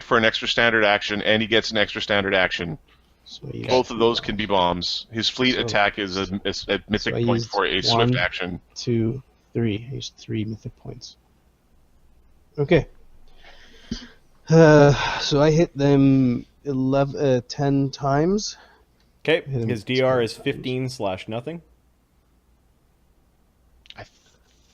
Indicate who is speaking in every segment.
Speaker 1: for an extra standard action, and he gets an extra standard action.
Speaker 2: So
Speaker 1: Both of those can be bombs. His fleet attack is a mythic point for a swift action.
Speaker 2: 2, 3. I used 3 mythic points. Okay. So I hit them 10 times.
Speaker 3: Okay, his DR is 15/nothing.
Speaker 1: I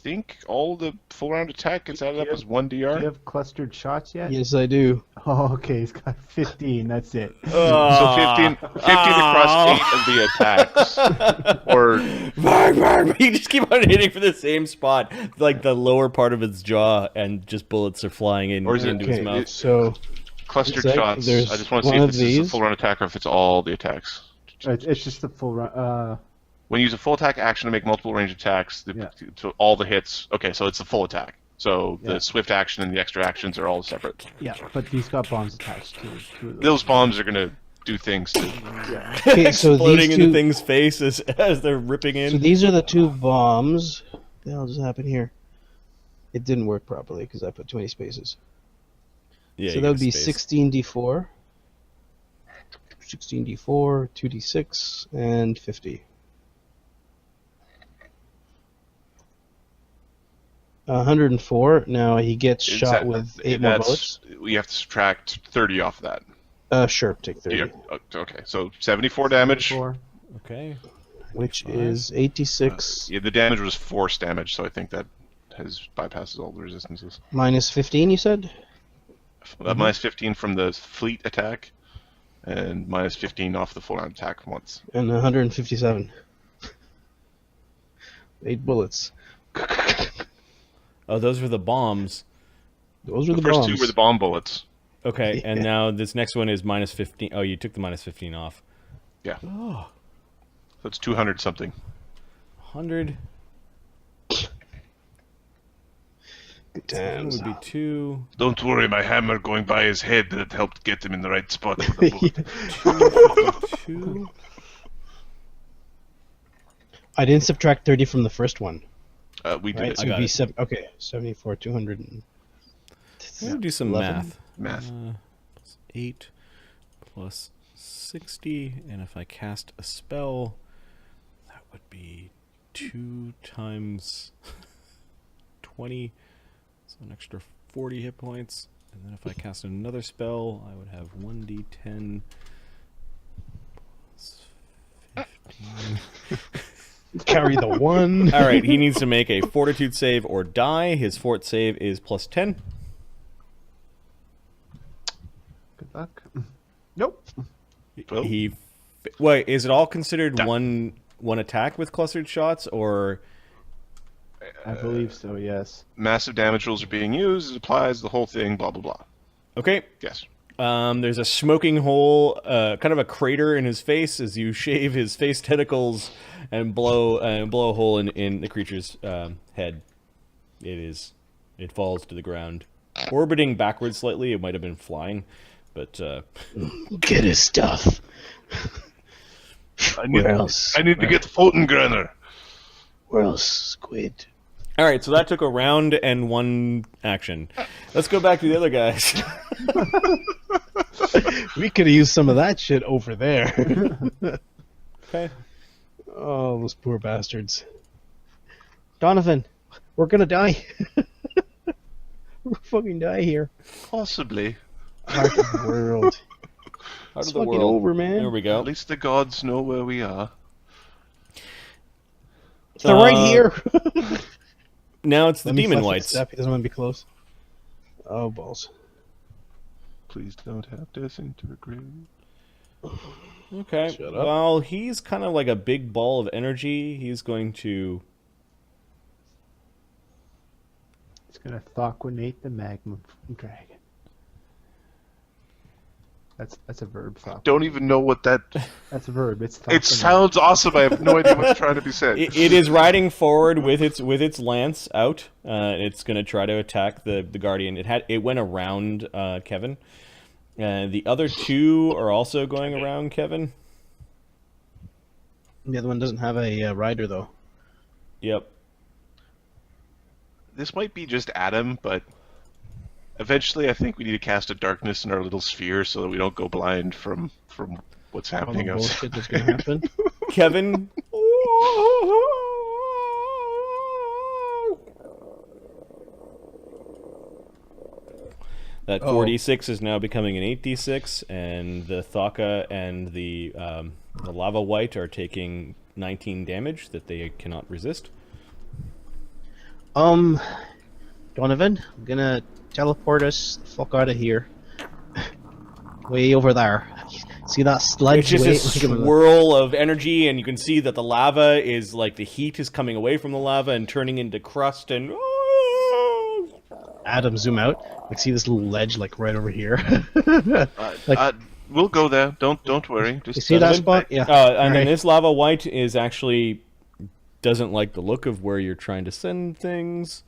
Speaker 1: think all the full round attack gets added up as 1 DR.
Speaker 4: Do you have clustered shots yet?
Speaker 2: Yes, I do.
Speaker 4: Oh, okay, he's got 15. That's it.
Speaker 1: So 15 across 8 of the attacks. Or
Speaker 3: You just keep on hitting for the same spot, like the lower part of its jaw, and just bullets are flying into his mouth.
Speaker 2: So
Speaker 1: clustered
Speaker 2: like
Speaker 1: shots. I just want to see if this is a full round attack or if it's all the attacks.
Speaker 4: It's just the full run.
Speaker 1: When you use a full attack action to make multiple range attacks, to all the hits. Okay, so it's the full attack. So the swift action and the extra actions are all separate.
Speaker 4: Yeah, but these got bombs attached to
Speaker 1: those bombs are gonna do things to
Speaker 2: okay, so
Speaker 3: exploding into things' faces as they're ripping in.
Speaker 2: So these are the 2 bombs. What the hell just happened here? It didn't work properly because I put too many spaces.
Speaker 3: Yeah,
Speaker 2: so that would be 16d4. 16d4, 2d6, and 50. 104. Now he gets shot with 8 more bullets.
Speaker 1: We have to subtract 30 off of that.
Speaker 2: Sure, take 30.
Speaker 1: Yeah, okay, so 74 damage.
Speaker 4: 74.
Speaker 3: Okay.
Speaker 2: Which is 86.
Speaker 1: Yeah, the damage was force damage, so I think that bypasses all the resistances.
Speaker 2: Minus 15, you said?
Speaker 1: Minus 15 from the fleet attack, and minus 15 off the full round attack once.
Speaker 2: And 157. 8 bullets.
Speaker 3: Oh, those were the bombs.
Speaker 2: Those were the
Speaker 1: first
Speaker 2: bombs.
Speaker 1: 2 were the bomb bullets.
Speaker 3: Okay, and now this next one is minus 15. Oh, you took the minus 15 off.
Speaker 1: Yeah.
Speaker 3: Oh.
Speaker 1: So it's 200 something.
Speaker 3: 100.
Speaker 2: Good times.
Speaker 3: Would be 2.
Speaker 1: Don't worry, my hammer going by his head that helped get him in the right spot for the bullet.
Speaker 3: 2.
Speaker 2: I didn't subtract 30 from the first one.
Speaker 1: We did
Speaker 2: Right,
Speaker 1: it.
Speaker 2: so it'd be okay, 74, 200. And...
Speaker 3: I'm going to do some
Speaker 2: 11.
Speaker 3: math. Plus 8 plus 60, and if I cast a spell, that would be 2 times 20, so an extra 40 hit points. And then if I cast another spell, I would have 1d10 plus 15.
Speaker 2: Carry the 1.
Speaker 3: All right, he needs to make a fortitude save or die. His fort save is plus 10.
Speaker 4: Good luck. Nope.
Speaker 1: Well,
Speaker 3: Wait, is it all considered one attack with clustered shots, or?
Speaker 4: I believe so, yes.
Speaker 1: massive damage rules are being used. It applies the whole thing. Blah blah blah.
Speaker 3: Okay.
Speaker 1: Yes.
Speaker 3: There's a smoking hole, kind of a crater in his face as you shave his face tentacles and blow a hole in the creature's head. It falls to the ground, orbiting backwards slightly. It might have been flying, but
Speaker 2: Get his stuff.
Speaker 1: I need to get Fotengrenner.
Speaker 2: Where else, Squid?
Speaker 3: all right. So that took a round and 1 action. Let's go back to the other guys.
Speaker 2: We could have used some of that shit over there.
Speaker 3: Okay.
Speaker 2: Oh, those poor bastards. Donnovan, we're gonna die. We're fucking die here.
Speaker 1: Possibly.
Speaker 2: Heart of the world.
Speaker 3: Out
Speaker 2: It's
Speaker 3: of the
Speaker 2: fucking
Speaker 3: world.
Speaker 2: over, man.
Speaker 3: There we go.
Speaker 1: At least the gods know where we are.
Speaker 2: They're right here.
Speaker 3: Now it's the
Speaker 2: Let me
Speaker 3: demon
Speaker 2: flush
Speaker 3: whites.
Speaker 2: the step. He doesn't want to be close. Oh, balls.
Speaker 1: Please don't have death into a grave.
Speaker 3: Okay.
Speaker 2: Shut up.
Speaker 3: Well, he's kind of like a big ball of energy. He's going to.
Speaker 4: It's going to Thocquinate the magma dragon. That's a verb.
Speaker 1: Don't even know what that.
Speaker 4: That's a verb. It's
Speaker 1: It sounds awesome. I have no idea what's trying to be said.
Speaker 3: It is riding forward with its lance out. It's going to try to attack the guardian. It went around Kevin. The other 2 are also going around Kevin.
Speaker 2: The other one doesn't have a rider, though.
Speaker 3: Yep.
Speaker 1: This might be just Adam, but Eventually, I think we need to cast a darkness in our little sphere so that we don't go blind from what's
Speaker 2: All the
Speaker 1: happening
Speaker 2: bullshit
Speaker 1: outside.
Speaker 2: that's gonna happen.
Speaker 3: Kevin. That 4d6 is now becoming an 8d6, and the Thaka and the lava white are taking 19 damage that they cannot resist.
Speaker 2: Donovan, I'm gonna teleport us the fuck out of here. Way over there. See that sludge?
Speaker 3: It's just a swirl of energy, and you can see that the lava is like the heat is coming away from the lava and turning into crust and.
Speaker 2: Adam, zoom out. Like, see this little ledge, like right over here.
Speaker 1: We'll go there. Don't worry. Just
Speaker 2: You see that spot? Yeah.
Speaker 3: And then
Speaker 2: Right.
Speaker 3: this lava white is actually doesn't like the look of where you're trying to send things.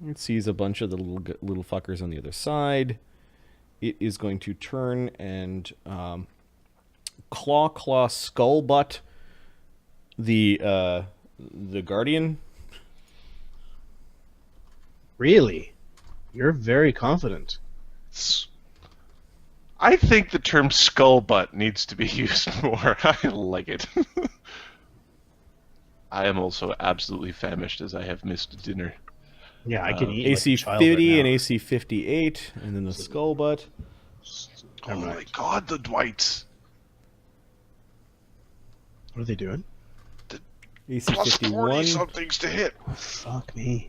Speaker 3: It sees a bunch of the little fuckers on the other side. It is going to turn and claw skullbutt the guardian.
Speaker 2: Really? You're very confident.
Speaker 1: I think the term skullbutt needs to be used more. I like it. I am also absolutely famished as I have missed dinner.
Speaker 2: Yeah, I can eat
Speaker 3: AC
Speaker 2: like a child
Speaker 3: 50
Speaker 2: right
Speaker 3: and
Speaker 2: now.
Speaker 3: AC 58, and then the skullbutt.
Speaker 1: Oh my god, the Dwights.
Speaker 2: What are they doing?
Speaker 3: AC
Speaker 1: Plus
Speaker 3: 51
Speaker 1: 40 somethings to hit.
Speaker 2: Fuck me.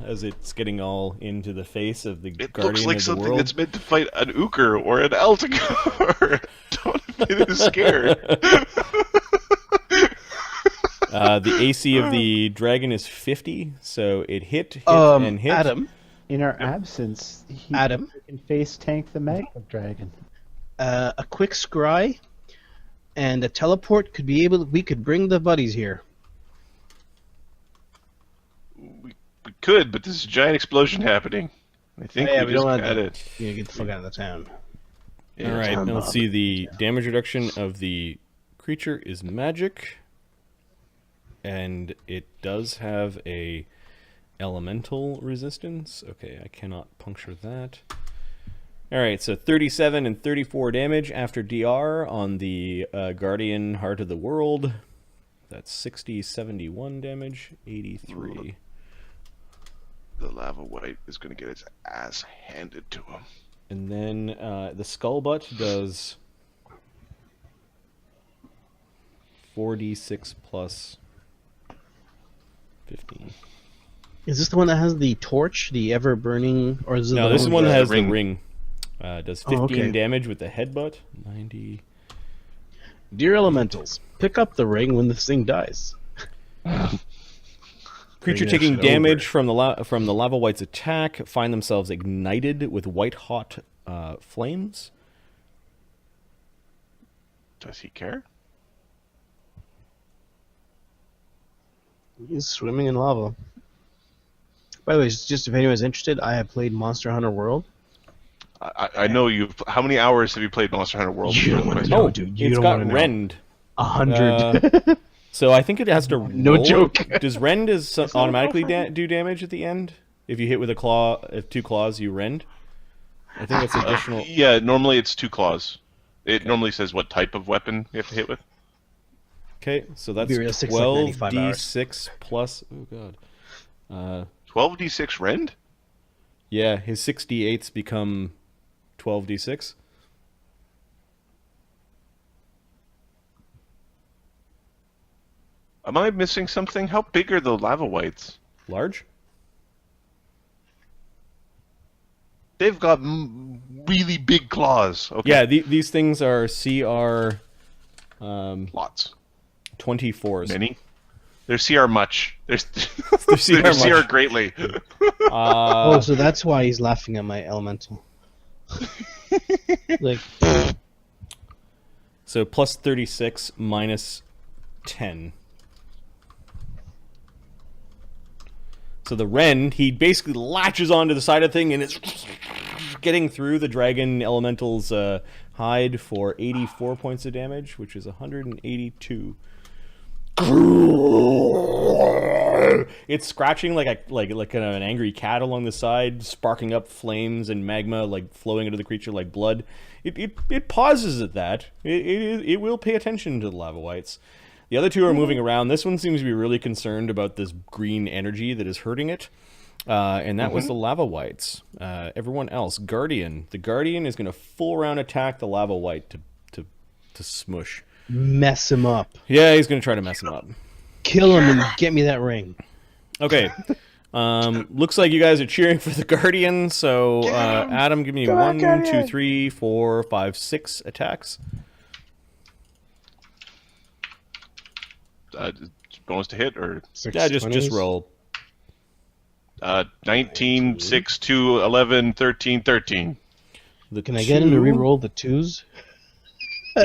Speaker 3: as it's getting all into the face of the
Speaker 1: It
Speaker 3: guardian
Speaker 1: looks like
Speaker 3: of the
Speaker 1: something
Speaker 3: world.
Speaker 1: that's meant to fight an Ooker or an Altagar. Donovan is scared.
Speaker 3: The AC of the dragon is 50, so it hit and hit.
Speaker 2: Adam,
Speaker 4: In our absence, he
Speaker 2: Adam?
Speaker 4: can face tank the magma dragon.
Speaker 2: a quick scry and a teleport could be able. We could bring the buddies here.
Speaker 1: We could, but there's a giant explosion happening. I think
Speaker 2: Yeah,
Speaker 1: we
Speaker 2: we
Speaker 1: just
Speaker 2: don't want
Speaker 1: got
Speaker 2: to-
Speaker 1: it.
Speaker 2: Yeah, get the fuck out of the town.
Speaker 1: Yeah,
Speaker 3: All right,
Speaker 1: it's
Speaker 3: now let's see. The damage reduction of the creature is magic, and it does have a elemental resistance. Okay, I cannot puncture that. All right, so 37 and 34 damage after DR on the Guardian Heart of the World. That's 60, 71 damage, 83.
Speaker 1: The lava white is going to get its ass handed to him.
Speaker 3: And then the Skullbutt does 4d6 plus 15.
Speaker 2: Is this the one that has the torch, the ever burning, or is it
Speaker 3: No,
Speaker 2: the
Speaker 3: this is
Speaker 2: with
Speaker 3: one that
Speaker 2: the-
Speaker 3: has
Speaker 1: ring?
Speaker 3: the ring. Does 15
Speaker 2: okay.
Speaker 3: damage with the headbutt. 90.
Speaker 2: Dear elementals, pick up the ring when this thing dies.
Speaker 3: Creature
Speaker 2: Bring that
Speaker 3: taking
Speaker 2: shit
Speaker 3: damage from the lava white's attack find themselves ignited with white hot flames.
Speaker 1: Does he care?
Speaker 2: He's swimming in lava. By the way, just if anyone's interested, I have played Monster Hunter World.
Speaker 1: I know you've. How many hours have you played Monster Hunter World?
Speaker 2: You don't wanna
Speaker 1: Question.
Speaker 2: know.
Speaker 3: Oh,
Speaker 2: dude, you
Speaker 3: it's
Speaker 2: don't
Speaker 3: got
Speaker 2: wanna know.
Speaker 3: rend.
Speaker 2: 100.
Speaker 3: So I think it has to
Speaker 2: No
Speaker 3: roll.
Speaker 2: joke.
Speaker 3: Does rend automatically do damage at the end? If you hit with a claw, if 2 claws, you rend. I think it's additional.
Speaker 1: Yeah, normally it's 2 claws. It normally says what type of weapon you have to hit with.
Speaker 3: Okay, so that's
Speaker 2: Be realistic, it's like 95 hours.
Speaker 3: 12d6 plus. Oh god.
Speaker 1: 12d6 rend?
Speaker 3: Yeah, his 68s become 12d6.
Speaker 1: Am I missing something? How big are the lava whites?
Speaker 3: Large.
Speaker 1: They've got really big claws. Okay.
Speaker 3: Yeah, these things are CR
Speaker 1: Lots.
Speaker 3: 24s.
Speaker 1: Many. They're CR much. They're
Speaker 3: CR
Speaker 1: they're CR
Speaker 3: much.
Speaker 1: greatly.
Speaker 2: Oh, so that's why he's laughing at my elemental. Like,
Speaker 3: So plus 36 minus 10. So the Ren, he basically latches onto the side of the thing and it's getting through the dragon elemental's hide for 84 points of damage, which is 182. It's scratching like an angry cat along the side, sparking up flames and magma like flowing into the creature like blood. It pauses at that. It will pay attention to the lava wights. The other two are moving around. This one seems to be really concerned about this green energy that is hurting it. And that was the lava wights. Everyone else, Guardian. The Guardian is going to full round attack the lava wight to smush.
Speaker 2: Mess him up.
Speaker 3: Yeah, he's going to try to mess him up.
Speaker 2: Kill him and get me that ring.
Speaker 3: Okay. Looks like you guys are cheering for the Guardian. So Adam, give me 1, 2, 3, 4, 5, 6 attacks.
Speaker 1: Bonus to hit or
Speaker 3: Yeah, just roll.
Speaker 1: 19, 6, 2, 11, 13, 13.
Speaker 2: Can I get him to re-roll the twos?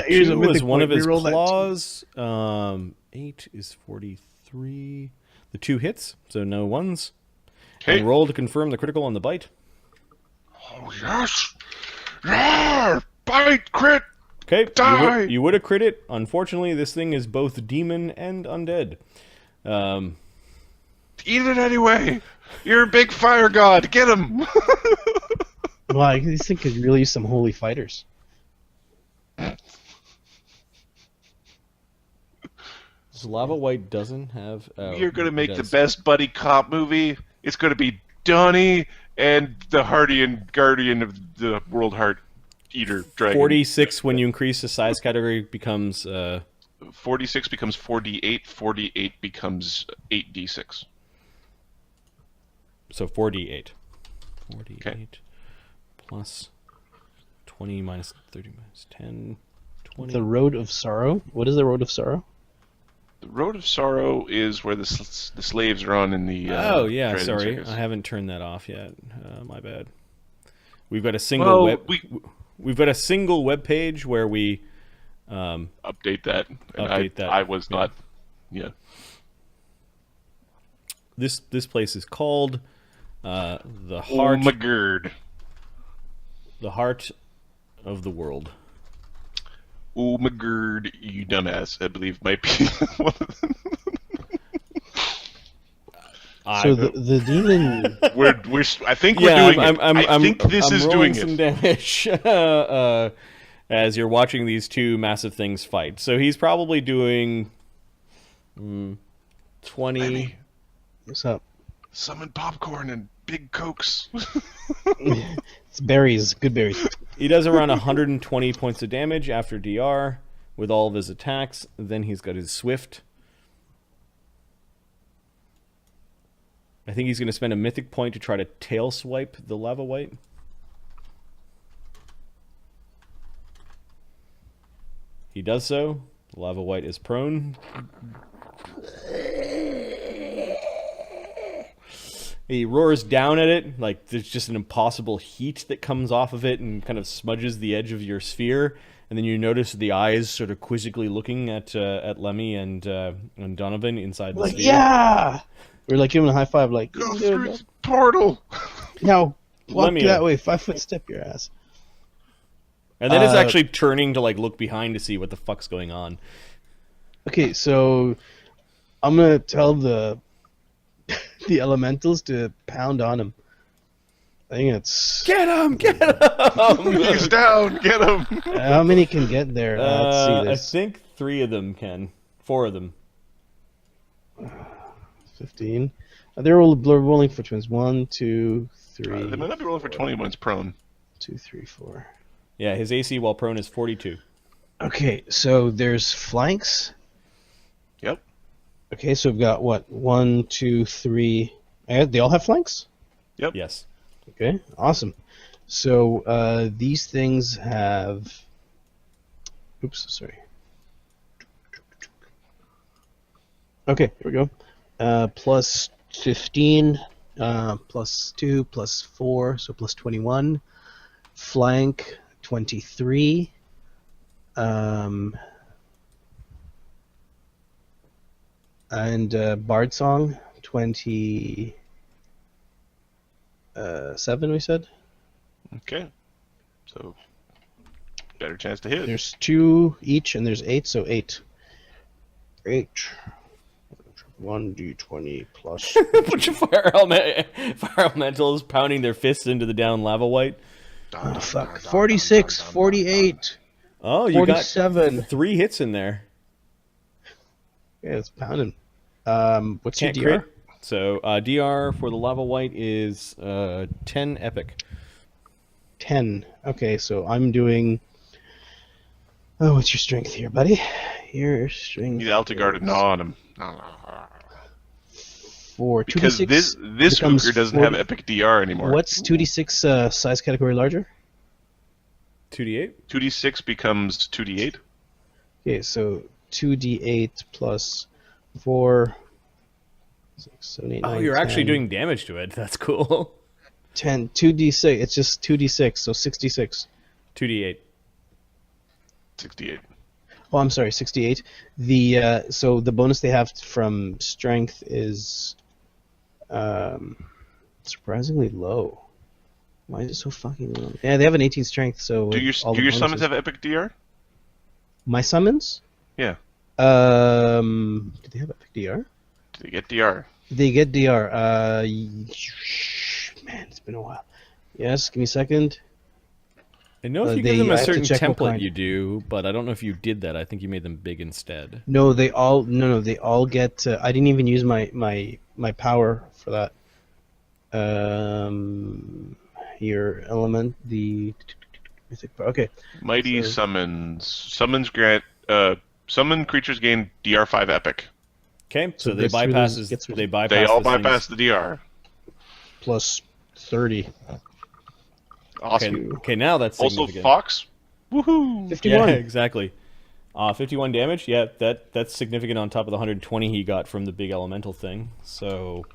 Speaker 3: Here's a was one of his claws. 8 is 43. The 2 hits, so no ones.
Speaker 1: Okay.
Speaker 3: And roll to confirm the critical on the bite.
Speaker 1: Oh yes! Yeah! Bite crit!
Speaker 3: Okay,
Speaker 1: Die!
Speaker 3: you would have crit it. Unfortunately, this thing is both demon and undead.
Speaker 1: Eat it anyway! You're a big fire god! Get him!
Speaker 2: Well, these things could really use some holy fighters.
Speaker 3: This lava wight doesn't have...
Speaker 1: You're gonna make the best buddy cop movie. It's gonna be Donnie and the Guardian of the World Heart Eater Dragon.
Speaker 3: 46 when you increase the size category becomes...
Speaker 1: 46 becomes 48. 48 becomes 8d6.
Speaker 3: So 48. 48
Speaker 1: okay.
Speaker 3: Plus 20 minus 30 minus 10. 20.
Speaker 2: The Road of Sorrow? What is the Road of Sorrow?
Speaker 1: The Road of Sorrow is where the slaves are on in the...
Speaker 3: oh, yeah, sorry.
Speaker 1: Circus.
Speaker 3: I haven't turned that off yet. My bad. We've got a single We've got a single web page where we...
Speaker 1: update that.
Speaker 3: Update that.
Speaker 1: I was not... Yeah.
Speaker 3: This place is called the Heart...
Speaker 1: Oh, my God.
Speaker 3: The Heart of the World.
Speaker 1: Oh, my God, you dumbass. I believe might be one of them.
Speaker 2: So the demon...
Speaker 1: I think we're doing it. I think this is doing
Speaker 3: some
Speaker 1: it.
Speaker 3: damage as you're watching these two massive things fight. So he's probably doing 20...
Speaker 1: Lemmy,
Speaker 2: What's up?
Speaker 1: summon popcorn and big cokes.
Speaker 2: It's berries. Good berries.
Speaker 3: He does around 120 points of damage after DR with all of his attacks. Then he's got his Swift. I think he's going to spend a mythic point to try to tail swipe the lava wight. He does so. The lava wight is prone. He roars down at it, like there's just an impossible heat that comes off of it and kind of smudges the edge of your sphere. And then you notice the eyes sort of quizzically looking at Lemmy and Donnovan inside the sphere.
Speaker 2: Yeah! We're like giving a high five, like,
Speaker 1: Go through the portal.
Speaker 2: now walk
Speaker 3: Lemmy,
Speaker 2: that way, 5-foot step your ass.
Speaker 3: And then it's actually turning to like look behind to see what the fuck's going on.
Speaker 2: Okay, so I'm gonna tell the elementals to pound on him. I think it's...
Speaker 3: Get him! Get him!
Speaker 1: He's down. Get him.
Speaker 2: How many can get there? Let's see
Speaker 3: I
Speaker 2: this.
Speaker 3: think 3 of them can. 4 of them.
Speaker 2: 15. They're rolling for twins. 1, 2, 3.
Speaker 1: They might not be rolling for 20 when it's prone.
Speaker 2: 2, 3, 4.
Speaker 3: Yeah, his AC while prone is 42.
Speaker 2: Okay, so there's flanks.
Speaker 1: Yep.
Speaker 2: Okay, so we've got what? 1, 2, 3. They all have flanks?
Speaker 1: Yep.
Speaker 3: Yes.
Speaker 2: Okay, awesome. So these things have... Oops, sorry. Okay, here we go. Plus 15, plus 2, plus 4, so plus 21. Flank, 23. And Bard Song, 27, we said?
Speaker 1: Okay. So, better chance to hit.
Speaker 2: There's 2 each, and there's 8, so 8. 8. 1d20 plus.
Speaker 3: A bunch of fire elementals pounding their fists into the down lava white.
Speaker 2: Oh, fuck. 46, 48,
Speaker 3: Oh, you got
Speaker 2: 47.
Speaker 3: 3 hits in there.
Speaker 2: Yeah, it's pounding. What's
Speaker 3: Can't
Speaker 2: your DR?
Speaker 3: crit. So DR for the lava white is 10 epic.
Speaker 2: 10. Okay, so I'm doing. Oh, what's your strength here, buddy? Your strength.
Speaker 1: He's Altagar to gnaw on him.
Speaker 2: 4.
Speaker 1: Because
Speaker 2: 2d6
Speaker 1: this
Speaker 2: becomes
Speaker 1: Hooker doesn't
Speaker 2: 40.
Speaker 1: have epic DR anymore.
Speaker 2: What's 2d6 size category larger?
Speaker 3: 2d8?
Speaker 1: 2d6 becomes 2d8.
Speaker 2: Okay, so 2d8 plus 4. 6, 7, 8, 9,
Speaker 3: Oh, you're actually
Speaker 2: 10,
Speaker 3: doing damage to it. That's cool.
Speaker 2: 10. 2d6. It's just 2d6, so 66.
Speaker 3: 2d8.
Speaker 1: 68.
Speaker 2: Oh, I'm sorry, 68. The so the bonus they have from strength is surprisingly low. Why is it so fucking low? Yeah, they have an 18 strength, so
Speaker 1: Do your
Speaker 2: all the
Speaker 1: summons
Speaker 2: bonuses-
Speaker 1: have epic DR?
Speaker 2: My summons?
Speaker 1: Yeah.
Speaker 2: Do they have epic DR?
Speaker 1: Do they get DR?
Speaker 2: They get DR. Man, it's been a while. Yes, give me a second.
Speaker 3: I know if you
Speaker 2: They-
Speaker 3: give them
Speaker 2: I
Speaker 3: a
Speaker 2: have to
Speaker 3: certain
Speaker 2: check what
Speaker 3: template
Speaker 2: kind.
Speaker 3: you do, but I don't know if you did that. I think you made them big instead.
Speaker 2: No, they all they all get. I didn't even use my power for that. Your element, the mythic. Okay,
Speaker 1: Mighty
Speaker 2: So-
Speaker 1: summons. Summons grant. Summon creatures gain DR5 epic.
Speaker 3: Okay, so
Speaker 2: So
Speaker 3: they
Speaker 2: gets through
Speaker 3: bypass
Speaker 2: those- gets through-
Speaker 3: they bypass
Speaker 1: They all
Speaker 3: this thing's-
Speaker 1: bypass the DR.
Speaker 2: plus 30.
Speaker 1: Awesome.
Speaker 3: Okay, now that's
Speaker 1: Also,
Speaker 3: significant.
Speaker 1: Fox. Woohoo!
Speaker 2: 51.
Speaker 3: Yeah, exactly. 51 damage. Yeah, that's significant on top of the 120 he got from the big elemental thing. So.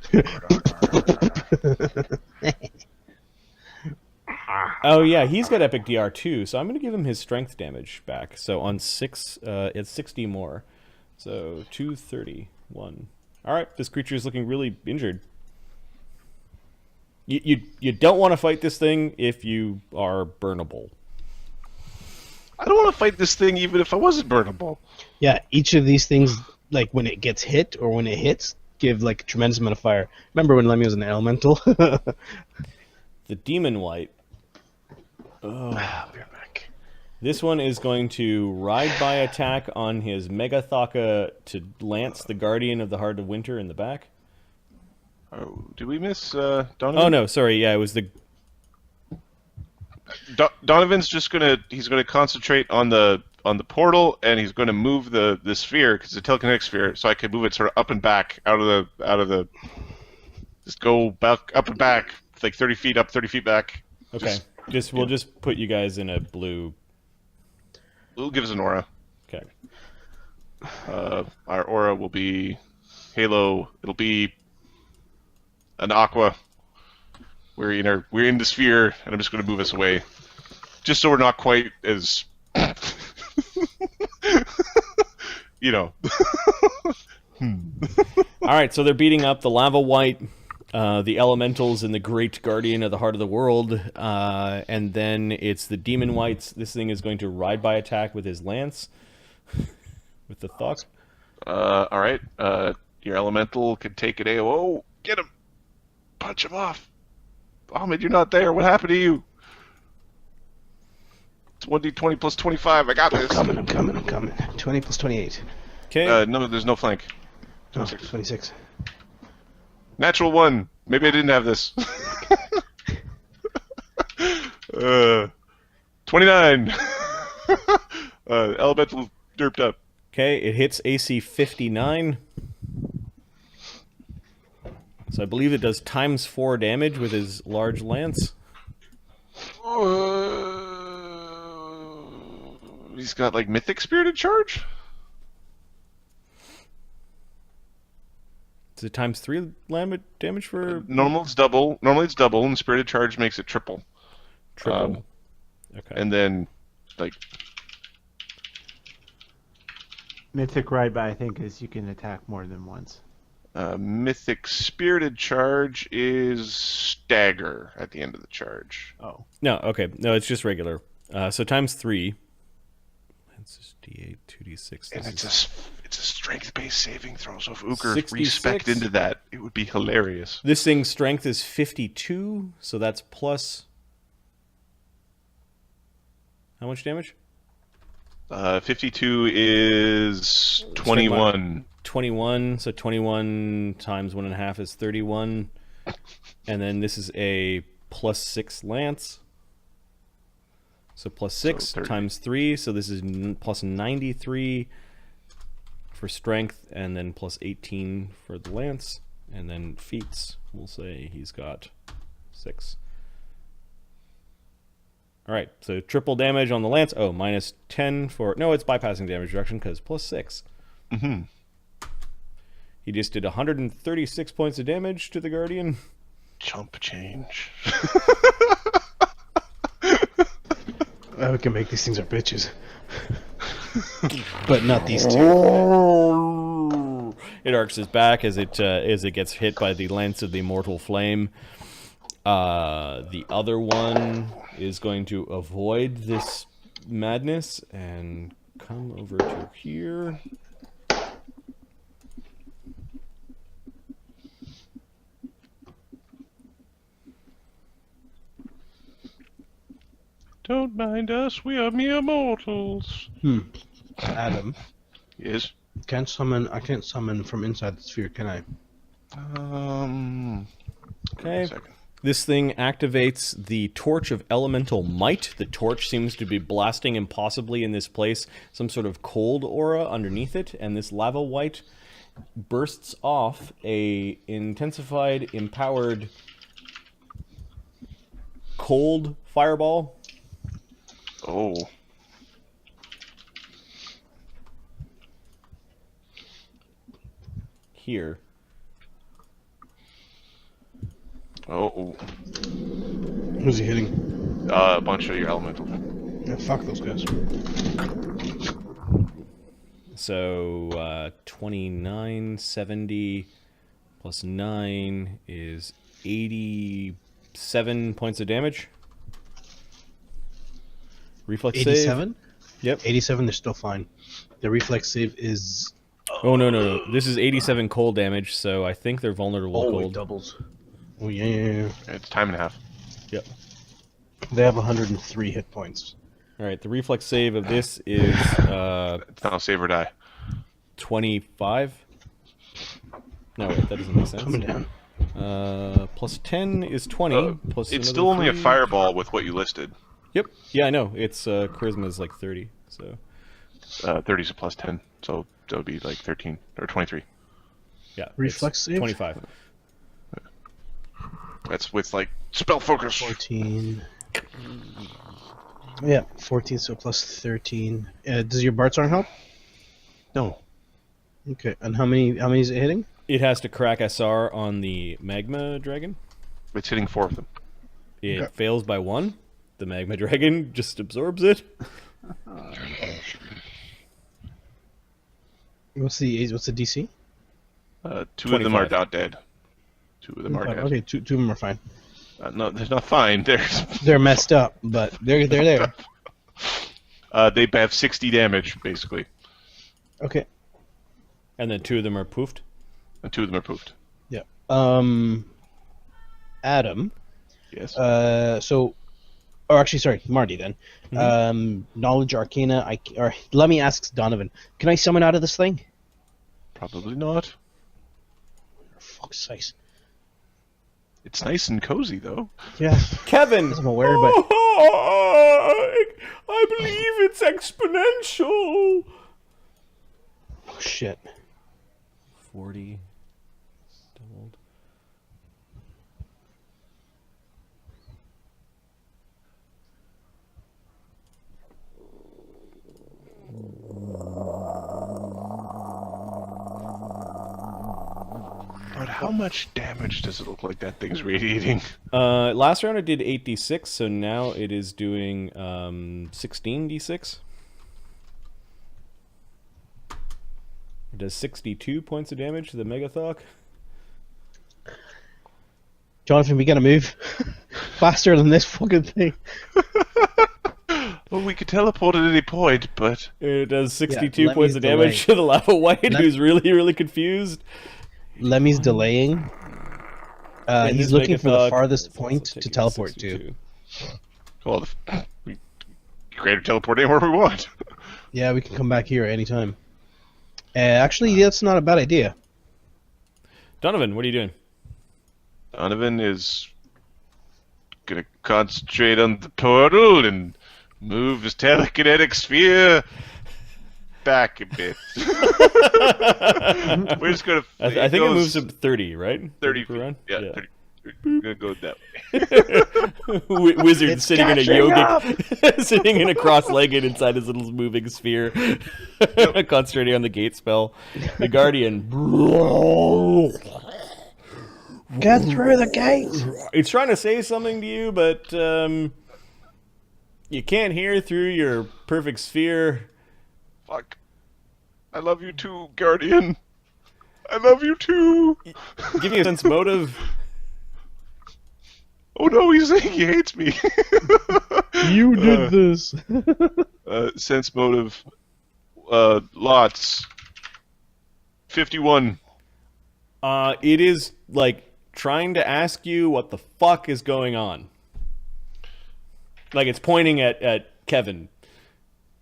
Speaker 3: Oh yeah, he's got epic DR too. So I'm gonna give him his strength damage back. So on 6, it's 60 more. So 231. All right, this creature is looking really injured. You don't want to fight this thing if you are burnable.
Speaker 1: I don't want to fight this thing even if I wasn't burnable.
Speaker 2: Yeah, each of these things, like when it gets hit or when it hits, give like a tremendous amount of fire. Remember when Lemmy was an elemental?
Speaker 3: The demon white.
Speaker 2: I'll be right back.
Speaker 3: This one is going to ride by attack on his Mega Thaka to lance the Guardian of the Heart of Winter in the back.
Speaker 1: Oh, did we miss Donovan?
Speaker 3: Oh no, sorry, yeah, it was the
Speaker 1: Donovan's just he's gonna concentrate on the portal, and he's gonna move the sphere because it's a telekinetic sphere, so I can move it sort of up and back out of the just go back up and back like 30 feet up, 30 feet back.
Speaker 3: Okay. We'll just put you guys in a blue.
Speaker 1: Blue gives an aura.
Speaker 3: Okay.
Speaker 1: Our aura will be Halo. It'll be an aqua. We're in the sphere, and I'm just going to move us away, just so we're not quite as,
Speaker 3: All right, so they're beating up the lava white, the elementals, and the great guardian of the heart of the world, and then it's the demon whites. This thing is going to ride by attack with his lance, with the thought.
Speaker 1: all right. Your elemental can take an AOO. Get him. Punch him off. Ahmed, you're not there. What happened to you? It's 1d20 plus 25. I got this.
Speaker 2: I'm coming. 20 plus 28.
Speaker 3: Okay.
Speaker 1: No, there's no flank.
Speaker 2: Oh, 26.
Speaker 1: Natural 1. Maybe I didn't have this. 29. Elemental derped up.
Speaker 3: Okay, it hits AC 59. So I believe it does times 4 damage with his large lance.
Speaker 1: He's got like mythic spirited charge.
Speaker 3: Is it times 3 damage for
Speaker 1: Normally it's double, and spirited charge makes it triple.
Speaker 3: triple? Okay.
Speaker 1: And then, like,
Speaker 4: Mythic ride by, I think, is you can attack more than once.
Speaker 1: mythic spirited charge is stagger at the end of the charge.
Speaker 4: Oh.
Speaker 3: No, okay. No, it's just regular. So times 3. This is D8, 2D6.
Speaker 1: And
Speaker 3: This
Speaker 1: it's a strength-based saving throw, so if Uker
Speaker 3: 66.
Speaker 1: respect into that, it would be hilarious.
Speaker 3: This thing's strength is 52, so that's plus... How much damage?
Speaker 1: 52 is 21.
Speaker 3: 21, so 21 times 1.5 is 31. And then this is a plus 6 lance. So plus 6
Speaker 1: So 30.
Speaker 3: times 3, so this is plus 93 for strength, and then plus 18 for the lance. And then feats, we'll say he's got 6. Alright, so triple damage on the lance. Oh, minus 10 for... No, it's bypassing damage reduction because plus 6.
Speaker 1: Mm-hmm.
Speaker 3: He just did 136 points of damage to the Guardian.
Speaker 1: Chump change.
Speaker 2: We can make these things our bitches. But not these two.
Speaker 3: It arcs his back as it gets hit by the lance of the immortal flame. The other one is going to avoid this madness and come over to here.
Speaker 1: Don't mind us, we are mere mortals.
Speaker 2: Adam,
Speaker 1: Yes.
Speaker 2: I can't summon from inside the sphere, can I?
Speaker 3: Okay.
Speaker 1: Wait a second.
Speaker 3: This thing activates the Torch of Elemental Might. The torch seems to be blasting impossibly in this place. Some sort of cold aura underneath it, and this lava white bursts off a intensified, empowered cold fireball.
Speaker 1: Oh.
Speaker 3: Here.
Speaker 1: Oh.
Speaker 2: Who's he hitting?
Speaker 1: A bunch of your elemental.
Speaker 2: Yeah, fuck those guys.
Speaker 3: So 29, 70 plus 9 is 87 points of damage. Reflex save.
Speaker 2: 87?
Speaker 3: Yep.
Speaker 2: 87, they're still fine. The reflex save is...
Speaker 3: Oh, no. This is 87 cold damage, so I think they're vulnerable to
Speaker 2: Oh, it
Speaker 3: cold.
Speaker 2: doubles. Oh, yeah.
Speaker 1: It's time and a half.
Speaker 3: Yep.
Speaker 2: They have 103 hit points.
Speaker 3: Alright, the reflex save of this is
Speaker 1: It's not a save or die.
Speaker 3: 25. No, wait, that doesn't make sense.
Speaker 2: Coming down.
Speaker 3: Plus 10 is 20. Plus
Speaker 1: It's
Speaker 3: another
Speaker 1: still only a
Speaker 3: 3.
Speaker 1: fireball with what you listed.
Speaker 3: Yep. Yeah, I know. It's charisma is like 30, so
Speaker 1: 30 is a plus 10, so that would be like 13 or 23.
Speaker 3: yeah.
Speaker 2: Reflex
Speaker 3: it's
Speaker 2: save?
Speaker 3: 25.
Speaker 1: That's with like spell focus.
Speaker 2: 14. Yeah, 14, so plus 13. Does your Bart Song help?
Speaker 1: No.
Speaker 2: Okay, and how many is it hitting?
Speaker 3: It has to crack SR on the magma dragon.
Speaker 1: It's hitting 4 of them.
Speaker 3: It
Speaker 2: Okay.
Speaker 3: fails by 1. The magma dragon just absorbs it.
Speaker 2: What's the DC?
Speaker 1: 2 of them are
Speaker 3: 25.
Speaker 1: not dead. 2 of them are dead.
Speaker 2: Okay, two of them are fine.
Speaker 1: No, they're not fine.
Speaker 2: They're messed up, but they're there.
Speaker 1: They have 60 damage, basically.
Speaker 2: Okay.
Speaker 3: And then 2 of them are poofed.
Speaker 1: And 2 of them are poofed.
Speaker 2: Yeah. Adam.
Speaker 1: Yes.
Speaker 2: Or actually, sorry, Marty then. Knowledge Arcana. Lemmy asks Donnovan, "Can I summon out of this thing?"
Speaker 1: Probably not.
Speaker 2: For fuck's sakes.
Speaker 1: It's nice and cozy, though.
Speaker 2: Yeah,
Speaker 3: Kevin!
Speaker 2: I'm aware, but
Speaker 3: I believe it's exponential!
Speaker 2: oh shit.
Speaker 3: 40 doubled.
Speaker 1: But how much damage does it look like that thing's radiating?
Speaker 3: Last round it did 8d6, so now it is doing 16d6. It does 62 points of damage to the Megathok.
Speaker 2: Jonathan, we gotta move faster than this fucking thing.
Speaker 1: Well, we could teleport at any point, but
Speaker 3: It does 62
Speaker 2: Lemmy's
Speaker 3: points of damage to the lava white, who's really, really confused.
Speaker 2: Lemmy's delaying.
Speaker 3: And
Speaker 2: He's
Speaker 3: this
Speaker 2: looking for the
Speaker 3: Megathog
Speaker 2: farthest
Speaker 3: is
Speaker 2: point
Speaker 3: also
Speaker 2: to
Speaker 3: taking
Speaker 2: teleport
Speaker 3: 62.
Speaker 1: well, we create a teleport anywhere we want.
Speaker 2: to. Yeah, we can come back here anytime. Actually, that's not a bad idea.
Speaker 3: Donovan, what are you doing?
Speaker 1: Donovan is gonna concentrate on the portal and move his telekinetic sphere back a bit. We're just gonna.
Speaker 3: I think it
Speaker 1: goes
Speaker 3: moves to 30, right?
Speaker 1: 30
Speaker 3: per
Speaker 1: feet.
Speaker 3: round?
Speaker 1: Yeah, 30. We're gonna go that way.
Speaker 3: Wizard
Speaker 2: It's
Speaker 3: sitting in a
Speaker 2: catching
Speaker 3: yogic, sitting in a cross-legged inside his little moving sphere, concentrating on the gate spell. The Guardian.
Speaker 2: Get through the gate!
Speaker 3: It's trying to say something to you, but you can't hear through your perfect sphere.
Speaker 1: Fuck. I love you too, Guardian. I love you too.
Speaker 3: Give me a sense motive.
Speaker 1: Oh no, he's saying he hates me.
Speaker 2: You did this!
Speaker 1: Sense motive. Lots. 51.
Speaker 3: It is like trying to ask you what the fuck is going on. Like it's pointing at Kevin.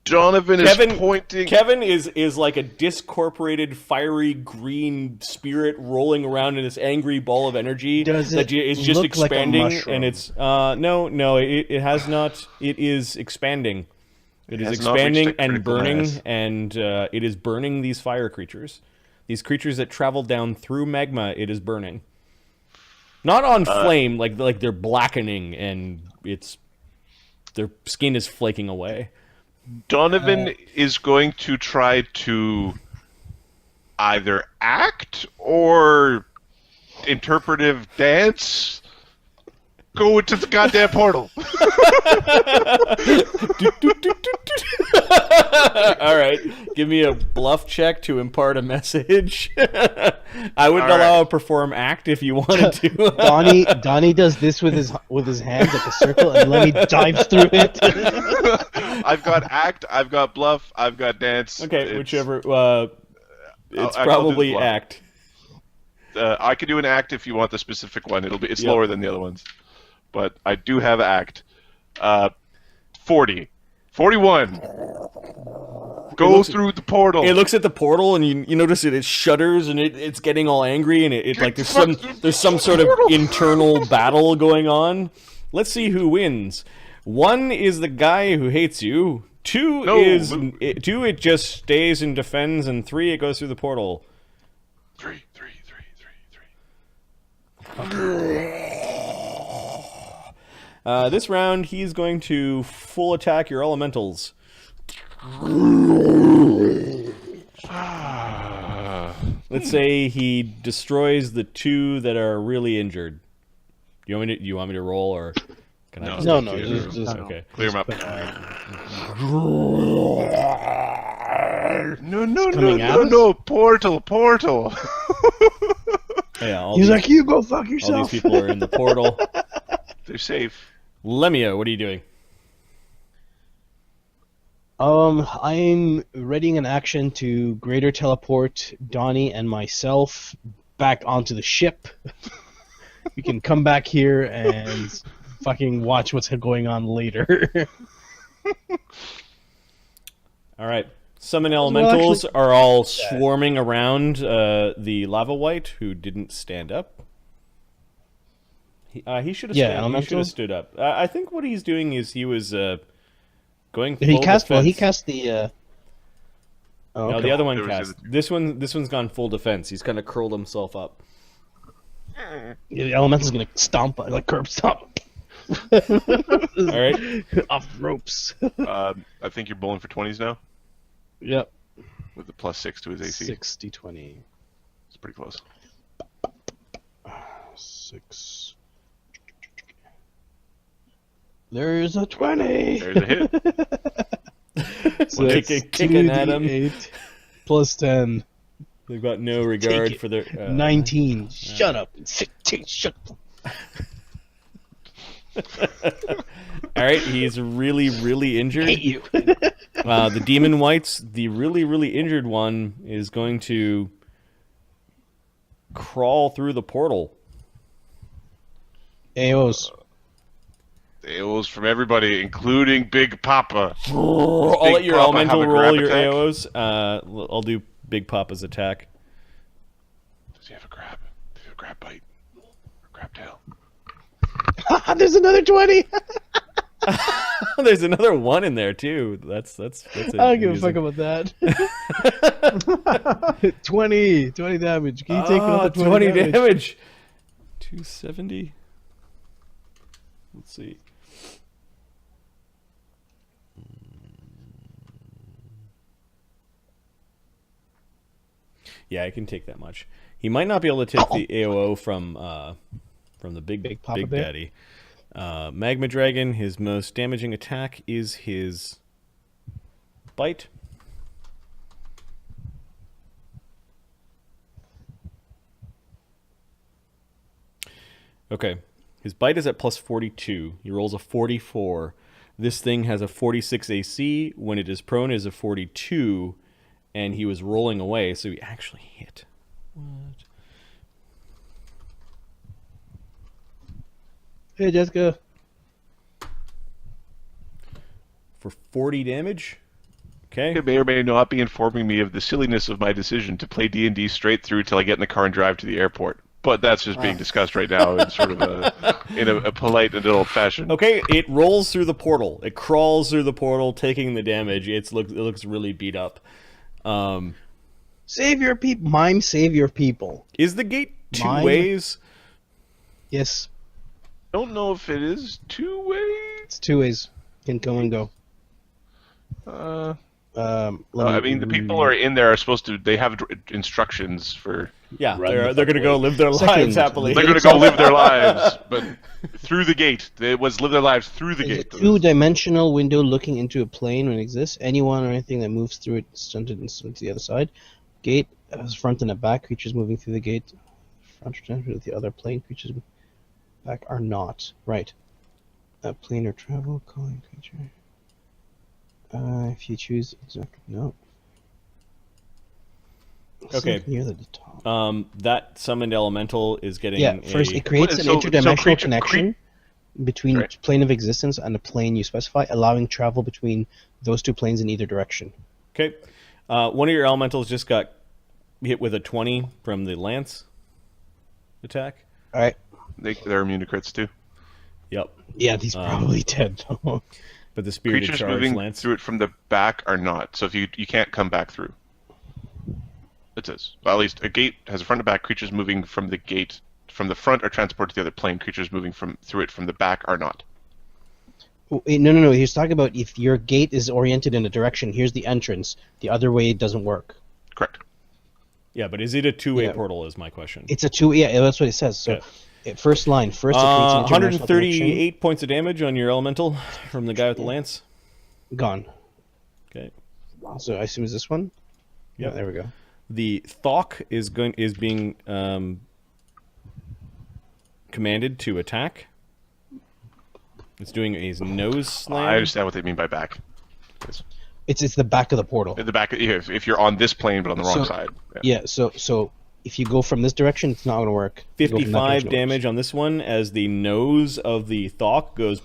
Speaker 1: Donovan is pointing.
Speaker 3: Kevin is like a discorporated, fiery green spirit rolling around in this angry ball of energy
Speaker 2: Does
Speaker 3: that
Speaker 2: it
Speaker 3: is just
Speaker 2: look like a
Speaker 3: expanding,
Speaker 2: mushroom?
Speaker 3: and it's no, it has not. It is expanding. It is
Speaker 1: has not
Speaker 3: expanding
Speaker 1: reached a
Speaker 3: and
Speaker 1: critical
Speaker 3: burning,
Speaker 1: mass.
Speaker 3: and it is burning these fire creatures. These creatures that travel down through magma, it is burning. Not on flame, like they're blackening, and their skin is flaking away.
Speaker 1: Donovan is going to try to either act or interpretive dance. Go into the goddamn portal.
Speaker 3: All right, give me a bluff check to impart a message. I would
Speaker 1: All
Speaker 3: allow
Speaker 1: right.
Speaker 3: a perform act if you wanted to.
Speaker 2: Donnie does this with his hands like a circle, and Lemmy dives through it.
Speaker 1: I've got act, I've got bluff, I've got dance.
Speaker 3: Okay,
Speaker 1: It's-
Speaker 3: whichever. It's
Speaker 1: I'll do
Speaker 3: probably
Speaker 1: bluff.
Speaker 3: act.
Speaker 1: I could do an act if you want the specific one. It's
Speaker 3: Yep.
Speaker 1: lower than the other ones, but I do have act. 40, 41. Go
Speaker 3: looks-
Speaker 1: through the portal.
Speaker 3: It looks at the portal, and you notice it shudders, and it's getting all angry, and it like there's some sort of internal battle going on. Let's see who wins. 1 is the guy who hates you. 2
Speaker 1: No,
Speaker 3: is
Speaker 1: Luke.
Speaker 3: 2. It just stays and defends, and 3 it goes through the portal.
Speaker 1: 3.
Speaker 3: This round, he's going to full attack your elementals. Let's say he destroys the 2 that are really injured. You want me to roll, or can I?
Speaker 1: No.
Speaker 3: Just
Speaker 2: No, just
Speaker 3: okay.
Speaker 1: Clear him up.
Speaker 2: coming at us?
Speaker 1: No, portal.
Speaker 3: Yeah, all
Speaker 2: He's
Speaker 3: these,
Speaker 2: like, "You go fuck
Speaker 3: all these
Speaker 2: yourself."
Speaker 3: people are in the portal.
Speaker 1: They're safe.
Speaker 3: Lemia, what are you doing?
Speaker 2: I'm readying an action to greater teleport Donnie and myself back onto the ship. We can come back here and fucking watch what's going on later.
Speaker 3: All right. Summon elementals
Speaker 2: actually-
Speaker 3: are all swarming around the lava white who didn't stand up. He should have.
Speaker 2: Yeah,
Speaker 3: He should
Speaker 2: elemental.
Speaker 3: have stood up. I think what he's doing is he was going.
Speaker 2: he
Speaker 3: full
Speaker 2: cast. Well, he
Speaker 3: defense.
Speaker 2: cast the. Oh,
Speaker 3: No,
Speaker 2: okay.
Speaker 3: the other one
Speaker 1: There was the
Speaker 3: cast.
Speaker 1: other two.
Speaker 3: This one's gone full defense. He's kind of curled himself up.
Speaker 2: Yeah, the elemental's gonna stomp like curb stomp.
Speaker 3: All right.
Speaker 2: Off ropes.
Speaker 1: I think you're bowling for 20s now
Speaker 2: Yep.
Speaker 1: with the +6 to his AC.
Speaker 2: 60-20.
Speaker 1: It's pretty close.
Speaker 2: 6. There's a 20.
Speaker 1: There's a hit.
Speaker 2: So that's
Speaker 3: Kicking at him.
Speaker 2: 2d8 plus 10.
Speaker 3: They've got no regard
Speaker 2: it.
Speaker 3: for their.
Speaker 2: 19. Shut up. 16. Shut up.
Speaker 3: All right, he's really, really injured.
Speaker 2: Hate you.
Speaker 3: The demon whites, the really, really injured one, is going to crawl through the portal.
Speaker 2: AOs.
Speaker 1: AOs from everybody, including Big Papa.
Speaker 3: I'll
Speaker 1: Big
Speaker 3: let your
Speaker 1: Papa
Speaker 3: elemental
Speaker 1: have a
Speaker 3: roll
Speaker 1: grab
Speaker 3: your
Speaker 1: attack?
Speaker 3: AOs. I'll do Big Papa's attack.
Speaker 1: Does he have a grab? Does he have a grab bite? Or grab tail?
Speaker 2: There's another 20.
Speaker 3: There's another one in there too. That's
Speaker 2: I don't give a fuck about that. 20 damage. Can you take another 20
Speaker 3: damage? 270. Let's see. Yeah, I can take that much. He might not be able to take the AOO from the big
Speaker 2: Papa Bear?
Speaker 3: daddy. Magma Dragon, his most damaging attack is his bite. Okay. His bite is at plus 42. He rolls a 44. This thing has a 46 AC. When it is prone, it is a 42. And he was rolling away, so he actually hit. What?
Speaker 2: Hey, Jessica.
Speaker 3: For 40 damage? Okay.
Speaker 1: It may or may not be informing me of the silliness of my decision to play D&D straight through till I get in the car and drive to the airport. But that's just being discussed right now in sort of a polite and adult fashion.
Speaker 3: Okay, it rolls through the portal. It crawls through the portal, taking the damage. It looks really beat up.
Speaker 2: Save your people. Mime, save your people.
Speaker 3: Is the gate two
Speaker 2: Mime?
Speaker 3: ways?
Speaker 2: Yes,
Speaker 1: Don't know if it is two ways.
Speaker 2: it's 2 ways. Can come and go.
Speaker 1: I mean, the people are in there are supposed to. They have instructions for.
Speaker 3: Yeah,
Speaker 4: Run
Speaker 3: they're
Speaker 4: the
Speaker 3: going to
Speaker 4: fuck
Speaker 3: go
Speaker 4: away.
Speaker 3: live their
Speaker 2: Second,
Speaker 3: lives happily.
Speaker 1: They're going to go live their lives, but through the gate. It was live their lives through the
Speaker 2: There's a
Speaker 1: gate.
Speaker 2: two-dimensional window looking into a plane when it exists. Anyone or anything that moves through it is stunted and swings to the other side. Gate has front and a back. Creatures moving through the gate. Front or center with the other plane. Creatures back are not. Right. Plane or travel. Calling creature. If you choose... No.
Speaker 3: Okay.
Speaker 2: Near the top.
Speaker 3: That summoned elemental is getting
Speaker 2: Yeah, first it creates an
Speaker 1: So
Speaker 2: interdimensional
Speaker 1: creature-
Speaker 2: connection between
Speaker 1: Right.
Speaker 2: plane of existence and the plane you specify, allowing travel between those two planes in either direction.
Speaker 3: Okay. One of your elementals just got hit with a 20 from the lance attack.
Speaker 2: All right.
Speaker 1: They're immune to crits too.
Speaker 3: Yep.
Speaker 2: Yeah, he's probably dead. Though.
Speaker 3: But the spirited
Speaker 1: Creatures
Speaker 3: charge
Speaker 1: moving
Speaker 3: lance.
Speaker 1: through it from the back are not. So if you can't come back through. It says. Well, at least a gate has a front and back. Creatures moving from the gate from the front are transported to the other plane. Creatures moving through it from the back are not.
Speaker 2: Oh, wait, no. He's talking about if your gate is oriented in a direction. Here's the entrance. The other way doesn't work.
Speaker 1: Correct.
Speaker 3: Yeah, but is it a two-way
Speaker 2: Yeah.
Speaker 3: portal is my question.
Speaker 2: It's a two. Yeah, that's what it says. So, first line. First, it creates an interdimensional
Speaker 3: 138 points of damage on your elemental from the guy with the lance.
Speaker 2: connection. Gone.
Speaker 3: Okay.
Speaker 2: So I assume it's this one.
Speaker 3: Yep.
Speaker 2: Yeah, there we go.
Speaker 3: The Thok is being commanded to attack. It's doing his nose slam.
Speaker 1: I understand what they mean by back.
Speaker 2: It's the back of the portal.
Speaker 1: At the back, if you're on this plane but on the wrong
Speaker 2: So-
Speaker 1: side.
Speaker 2: Yeah. So if you go from this direction, it's not going to work. If you go from that
Speaker 3: 55
Speaker 2: direction, it
Speaker 3: damage on this one as the nose of the Thok goes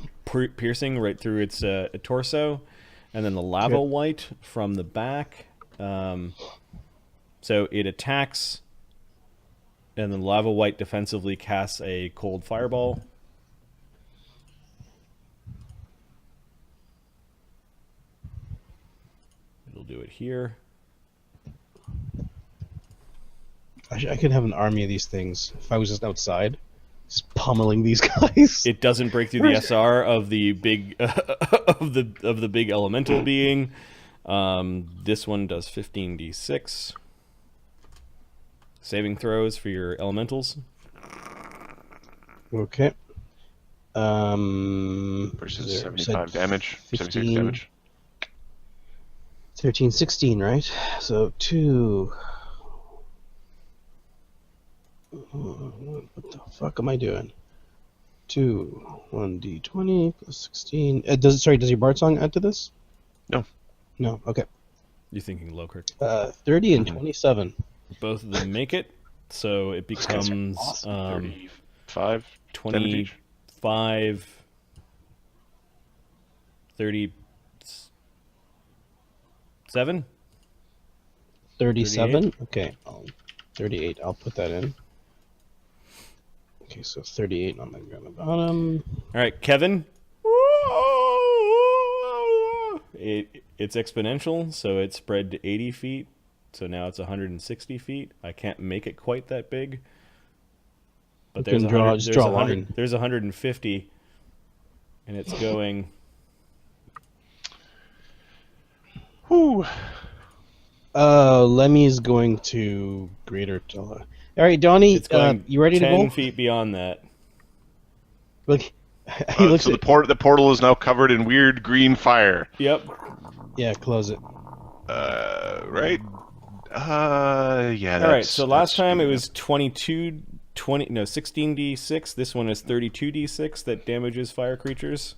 Speaker 3: piercing right through its torso, and then the lava
Speaker 2: Okay.
Speaker 3: white from the back. So it attacks, and then lava white defensively casts a cold fireball. It'll do it here.
Speaker 2: I could have an army of these things if I was just outside, just pummeling these guys.
Speaker 3: It doesn't break through the SR of the big of the big elemental being. This one does 15d6 saving throws for your elementals.
Speaker 2: Okay.
Speaker 1: Versus
Speaker 2: there,
Speaker 1: 75
Speaker 2: said
Speaker 1: damage. 76
Speaker 2: 15.
Speaker 1: damage.
Speaker 2: 13, 16, right? So 2. What the fuck am I doing? 2, 1d20 plus 16. Does your bard song add to this?
Speaker 1: No.
Speaker 2: No. Okay.
Speaker 3: You're thinking low, Kirk.
Speaker 2: 30 and 27.
Speaker 3: Both of them make it, so it
Speaker 2: These guys are
Speaker 3: becomes
Speaker 2: awesome.
Speaker 1: 35 damage each.
Speaker 3: 25, 37.
Speaker 2: 37. Okay. 38. I'll put that in. Okay, so 38 on the bottom.
Speaker 3: All right, Kevin. It's exponential, so it's spread to 80 feet. So now it's 160 feet. I can't make it quite that big. But
Speaker 2: You can draw a line.
Speaker 3: There's 150, and it's going.
Speaker 1: Whew.
Speaker 2: Lemmy's going to greater. All right, Donnie,
Speaker 3: It's going
Speaker 2: you ready to
Speaker 3: 10
Speaker 2: go?
Speaker 3: feet beyond that.
Speaker 2: Look, he looks
Speaker 1: So
Speaker 2: at.
Speaker 1: the portal is now covered in weird green fire.
Speaker 3: Yep.
Speaker 2: Yeah, close it.
Speaker 1: Right? Yeah.
Speaker 3: All right. So last time it was 16d6. This one is 32d6 that damages fire creatures.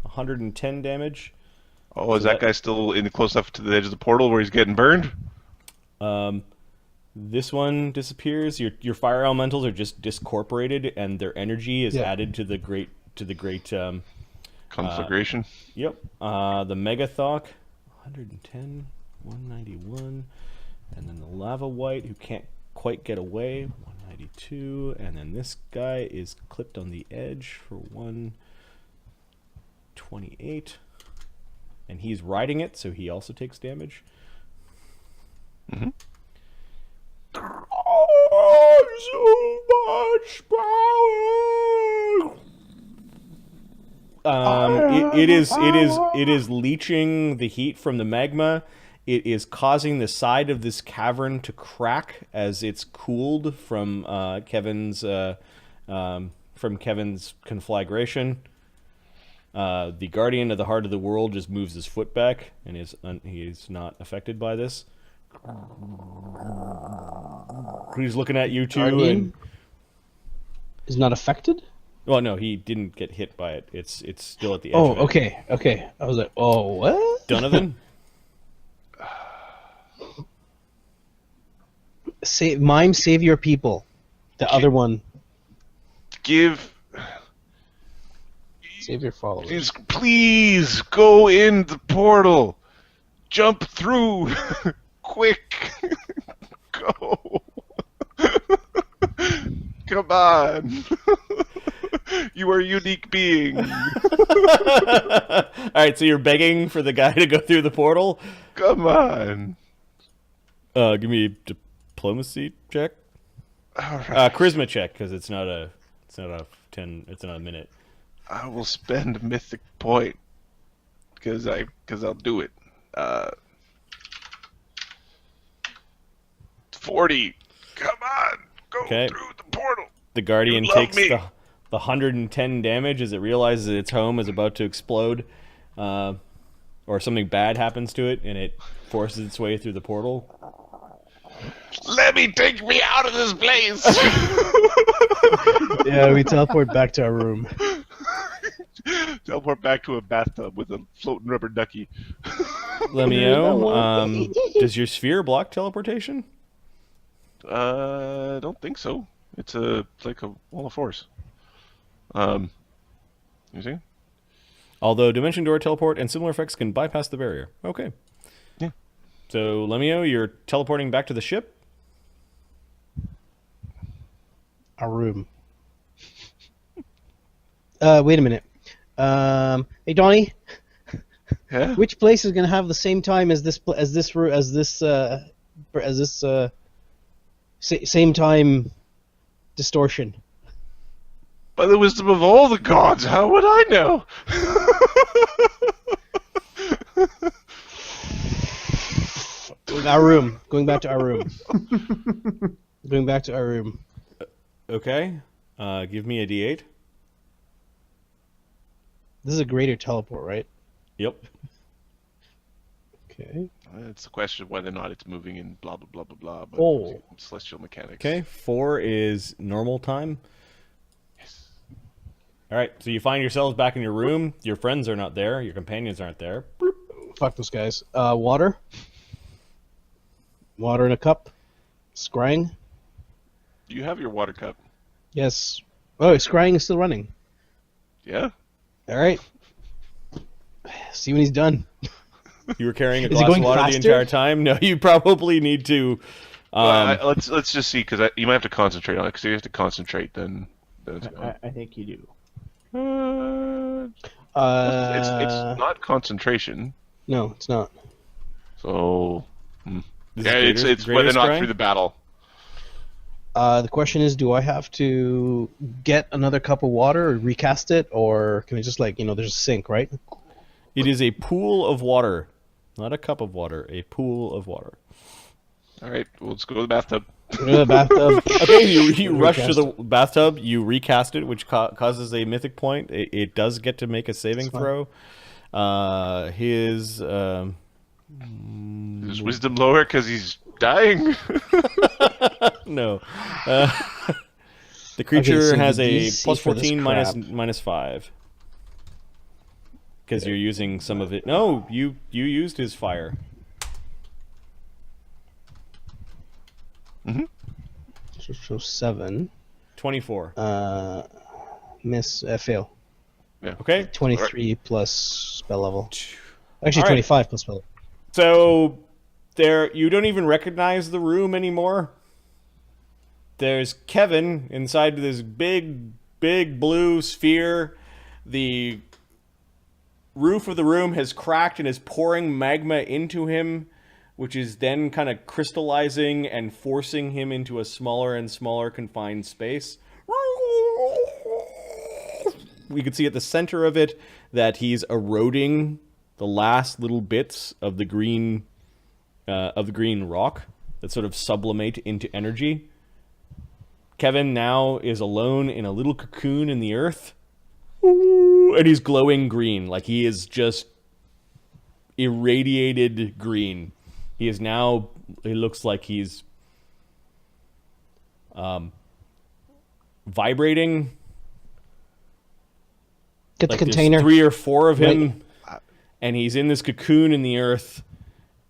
Speaker 3: 110 damage.
Speaker 1: Oh, is that guy still close enough to the edge of the portal where he's getting burned?
Speaker 3: This one disappears. Your fire elementals are just discorporated, and their energy is added to the great
Speaker 1: Conflagration.
Speaker 3: Yep. The Megathok, 110, 191, and then the Lava White, who can't quite get away, 192, and then this guy is clipped on the edge for 128, and he's riding it, so he also takes damage.
Speaker 1: Mm-hmm.
Speaker 3: Oh, so much power! It is leaching the heat from the magma. It is causing the side of this cavern to crack as it's cooled from Kevin's conflagration. The Guardian of the Heart of the World just moves his foot back, and he is not affected by this. He's looking at you two,
Speaker 2: Guardian
Speaker 3: and
Speaker 2: is not affected.
Speaker 3: well, no, he didn't get hit by it. It's still at the edge.
Speaker 2: Oh,
Speaker 3: of it.
Speaker 2: okay. I was like, oh, what?
Speaker 3: Donovan.
Speaker 2: Save your people. The other one,
Speaker 1: Save
Speaker 2: your followers.
Speaker 1: Please go in the portal. Jump through. Quick. Go. Come on. You are a unique being.
Speaker 3: All right, so you're begging for the guy to go through the portal.
Speaker 1: Come on.
Speaker 3: Give me a diplomacy check.
Speaker 1: All right.
Speaker 3: Charisma check, because it's not a 10. It's not a minute.
Speaker 1: I will spend a mythic point because I'll do it. 40. Come on, go
Speaker 3: Okay.
Speaker 1: through the portal.
Speaker 3: The Guardian
Speaker 1: You love
Speaker 3: takes
Speaker 1: me.
Speaker 3: the 110 damage as it realizes that its home is about to explode, or something bad happens to it, and it forces its way through the portal.
Speaker 1: Lemmy, take me out of this place.
Speaker 2: Yeah, we teleport back to our room.
Speaker 1: Teleport back to a bathtub with a floating rubber ducky.
Speaker 3: Lemio, does your sphere block teleportation?
Speaker 1: I don't think so. It's like a wall of force. You see?
Speaker 3: Although Dimension Door, Teleport, and similar effects can bypass the barrier. Okay.
Speaker 1: Yeah.
Speaker 3: So, Lemio, you're teleporting back to the ship?
Speaker 2: Our room. Wait a minute. Hey, Donnie.
Speaker 1: Yeah.
Speaker 2: Which place is gonna have the same time as this same time distortion?
Speaker 1: By the wisdom of all the gods, how would I know?
Speaker 2: Our room. Going back to our room. Going back to our room.
Speaker 3: Okay. Give me a D8.
Speaker 2: This is a greater teleport, right?
Speaker 3: Yep.
Speaker 2: Okay.
Speaker 1: It's a question of whether or not it's moving in blah blah blah blah blah. But
Speaker 2: Oh.
Speaker 1: celestial mechanics.
Speaker 3: Okay. 4 is normal time.
Speaker 1: Yes.
Speaker 3: All right, so you find yourselves back in your room. Your friends are not there. Your companions aren't there.
Speaker 2: Fuck those guys. Water. Water in a cup. Scrying.
Speaker 1: You have your water cup.
Speaker 2: Yes. Oh, scrying is still running.
Speaker 1: Yeah.
Speaker 2: All right. See when he's done.
Speaker 3: You were carrying a
Speaker 2: Is it
Speaker 3: glass of
Speaker 2: going
Speaker 3: water the
Speaker 2: faster?
Speaker 3: entire time. No, you probably need to.
Speaker 1: Well, let's just see, because you might have to concentrate on it. Because if you have to concentrate, then it's gone.
Speaker 4: I think you do.
Speaker 1: It's not concentration.
Speaker 2: No, it's not.
Speaker 1: So
Speaker 3: This
Speaker 1: yeah,
Speaker 3: is
Speaker 1: it's
Speaker 3: greater
Speaker 1: whether or not
Speaker 3: scrying?
Speaker 1: through the battle.
Speaker 2: The question is, do I have to get another cup of water or recast it, or can I just there's a sink, right?
Speaker 3: It is a pool of water, not a cup of water. A pool of water.
Speaker 1: All right, well, let's go to the bathtub.
Speaker 2: Go to the bathtub.
Speaker 3: Okay, you rush to
Speaker 2: Recast
Speaker 3: the bathtub. You recast it, which causes a mythic point. It does get to make a saving
Speaker 2: That's
Speaker 3: throw. His
Speaker 1: Is wisdom lower because he's dying?
Speaker 3: no. The creature
Speaker 2: so the
Speaker 3: has a
Speaker 2: DC
Speaker 3: plus
Speaker 2: for this
Speaker 3: 14
Speaker 2: crap.
Speaker 3: minus 5. Because you're using some of it. No, you used his fire.
Speaker 2: So 7.
Speaker 3: 24.
Speaker 2: Miss. Fail.
Speaker 3: Okay.
Speaker 2: 23 plus spell level. Actually,
Speaker 3: All right.
Speaker 2: 25 plus spell level.
Speaker 3: So you don't even recognize the room anymore. There's Kevin inside this big blue sphere. The roof of the room has cracked and is pouring magma into him, which is then kind of crystallizing and forcing him into a smaller and smaller confined space. We can see at the center of it that he's eroding the last little bits of the green rock that sort of sublimate into energy. Kevin now is alone in a little cocoon in the earth, and he's glowing green, like he is just irradiated green. He is now, it looks like he's vibrating.
Speaker 2: Get the
Speaker 3: Like there's
Speaker 2: container.
Speaker 3: 3 or 4 of him, and he's in this cocoon in the earth,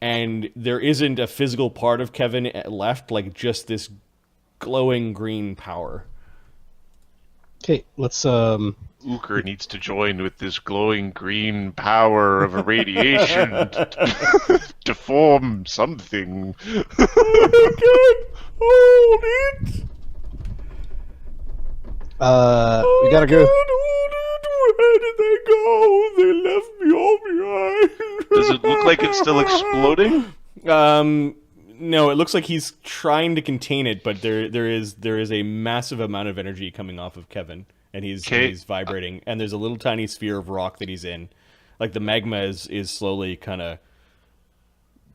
Speaker 3: and there isn't a physical part of Kevin left, like just this glowing green power.
Speaker 2: Okay, let's
Speaker 1: Ooker needs to join with this glowing green power of irradiation to form something.
Speaker 3: Hold it!
Speaker 2: we gotta go.
Speaker 3: Where did they go? They left me all behind.
Speaker 1: Does it look like it's still exploding?
Speaker 3: No, it looks like he's trying to contain it, but there is a massive amount of energy coming off of Kevin, and he's vibrating, and there's a little tiny sphere of rock that he's in. Like the magma is slowly kind of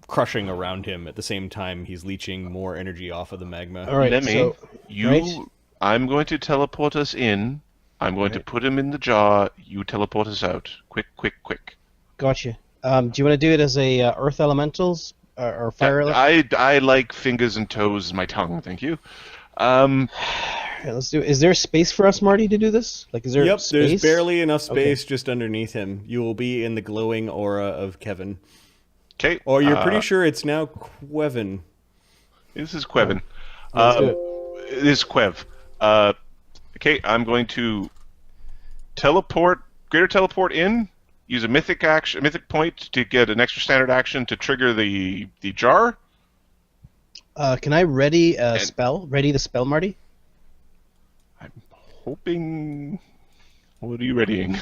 Speaker 3: crushing around him at the same time he's leeching more energy off of the magma.
Speaker 2: All right,
Speaker 1: Lemmy,
Speaker 2: so right?
Speaker 1: I'm going to teleport us in. I'm going to put him in the jar. You teleport us out. Quick, quick, quick.
Speaker 2: Gotcha. Do you want to do it as a earth elementals or fire?
Speaker 1: I like fingers and toes in my tongue. Thank you.
Speaker 2: Okay, let's do it. Is there space for us, Marty, to do this? Like, is there
Speaker 3: Yep,
Speaker 2: space?
Speaker 3: there's barely enough space just underneath him. You will be in the glowing aura of Kevin.
Speaker 1: Okay.
Speaker 3: Or you're pretty sure it's now Quevin.
Speaker 1: This is Quevin.
Speaker 2: Let's do it.
Speaker 1: It is Quev. Okay, I'm going to greater teleport in. Use a mythic point to get an extra standard action to trigger the jar.
Speaker 2: Can I ready a spell? Ready the spell, Marty?
Speaker 1: I'm hoping. What are you readying?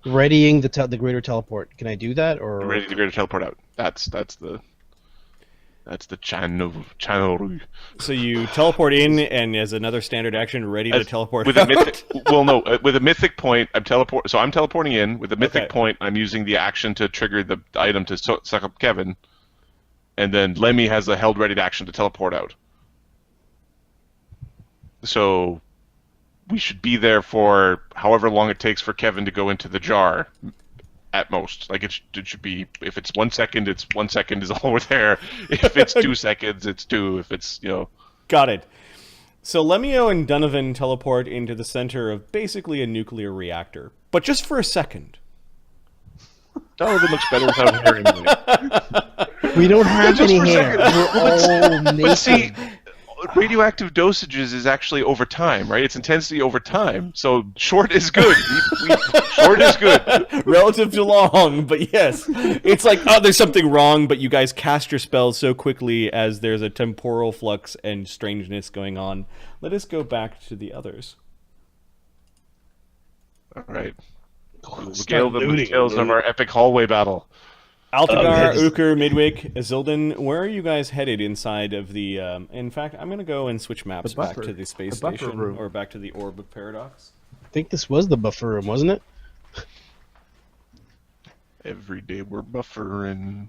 Speaker 2: Readying the greater teleport. Can I do that, or
Speaker 1: Ready to greater teleport out. That's the channel.
Speaker 3: So you teleport in, and as another standard action, ready to teleport
Speaker 1: with
Speaker 3: out.
Speaker 1: a mythic. Well, no, with a mythic point, I'm teleporting in with a mythic
Speaker 3: Okay.
Speaker 1: point. I'm using the action to trigger the item to suck up Kevin, and then Lemmy has a held ready action to teleport out. So we should be there for however long it takes for Kevin to go into the jar. At most, like it should be. If it's 1 second, it's 1 second is all we're there. If it's 2 seconds, it's 2. If it's
Speaker 3: Got it. So Lemio and Donnovan teleport into the center of basically a nuclear reactor, but just for a second.
Speaker 1: Donovan looks better without hair anyway.
Speaker 2: We don't have
Speaker 1: Just
Speaker 2: any
Speaker 1: for a
Speaker 2: hair.
Speaker 1: second.
Speaker 2: We're all
Speaker 1: But
Speaker 2: naked.
Speaker 1: see, radioactive dosages is actually over time, right? It's intensity over time. So short is good. Short is good.
Speaker 3: Relative to long, but yes. It's like, oh, there's something wrong, but you guys cast your spells so quickly as there's a temporal flux and strangeness going on. Let us go back to the others.
Speaker 1: All right. We'll
Speaker 2: Start
Speaker 1: regale them with
Speaker 2: looting,
Speaker 1: tales of
Speaker 2: dude.
Speaker 1: our epic hallway battle.
Speaker 3: Altagar,
Speaker 2: yes.
Speaker 3: Uker, Midwick, Azildan, where are you guys headed inside of the... in fact, I'm going to go and switch maps
Speaker 4: The
Speaker 3: back
Speaker 4: buffer-
Speaker 3: to the space
Speaker 4: the buffer
Speaker 3: station,
Speaker 4: room.
Speaker 3: or back to the Orb of Paradox.
Speaker 2: I think this was the buffer room, wasn't it?
Speaker 1: Every day we're buffering.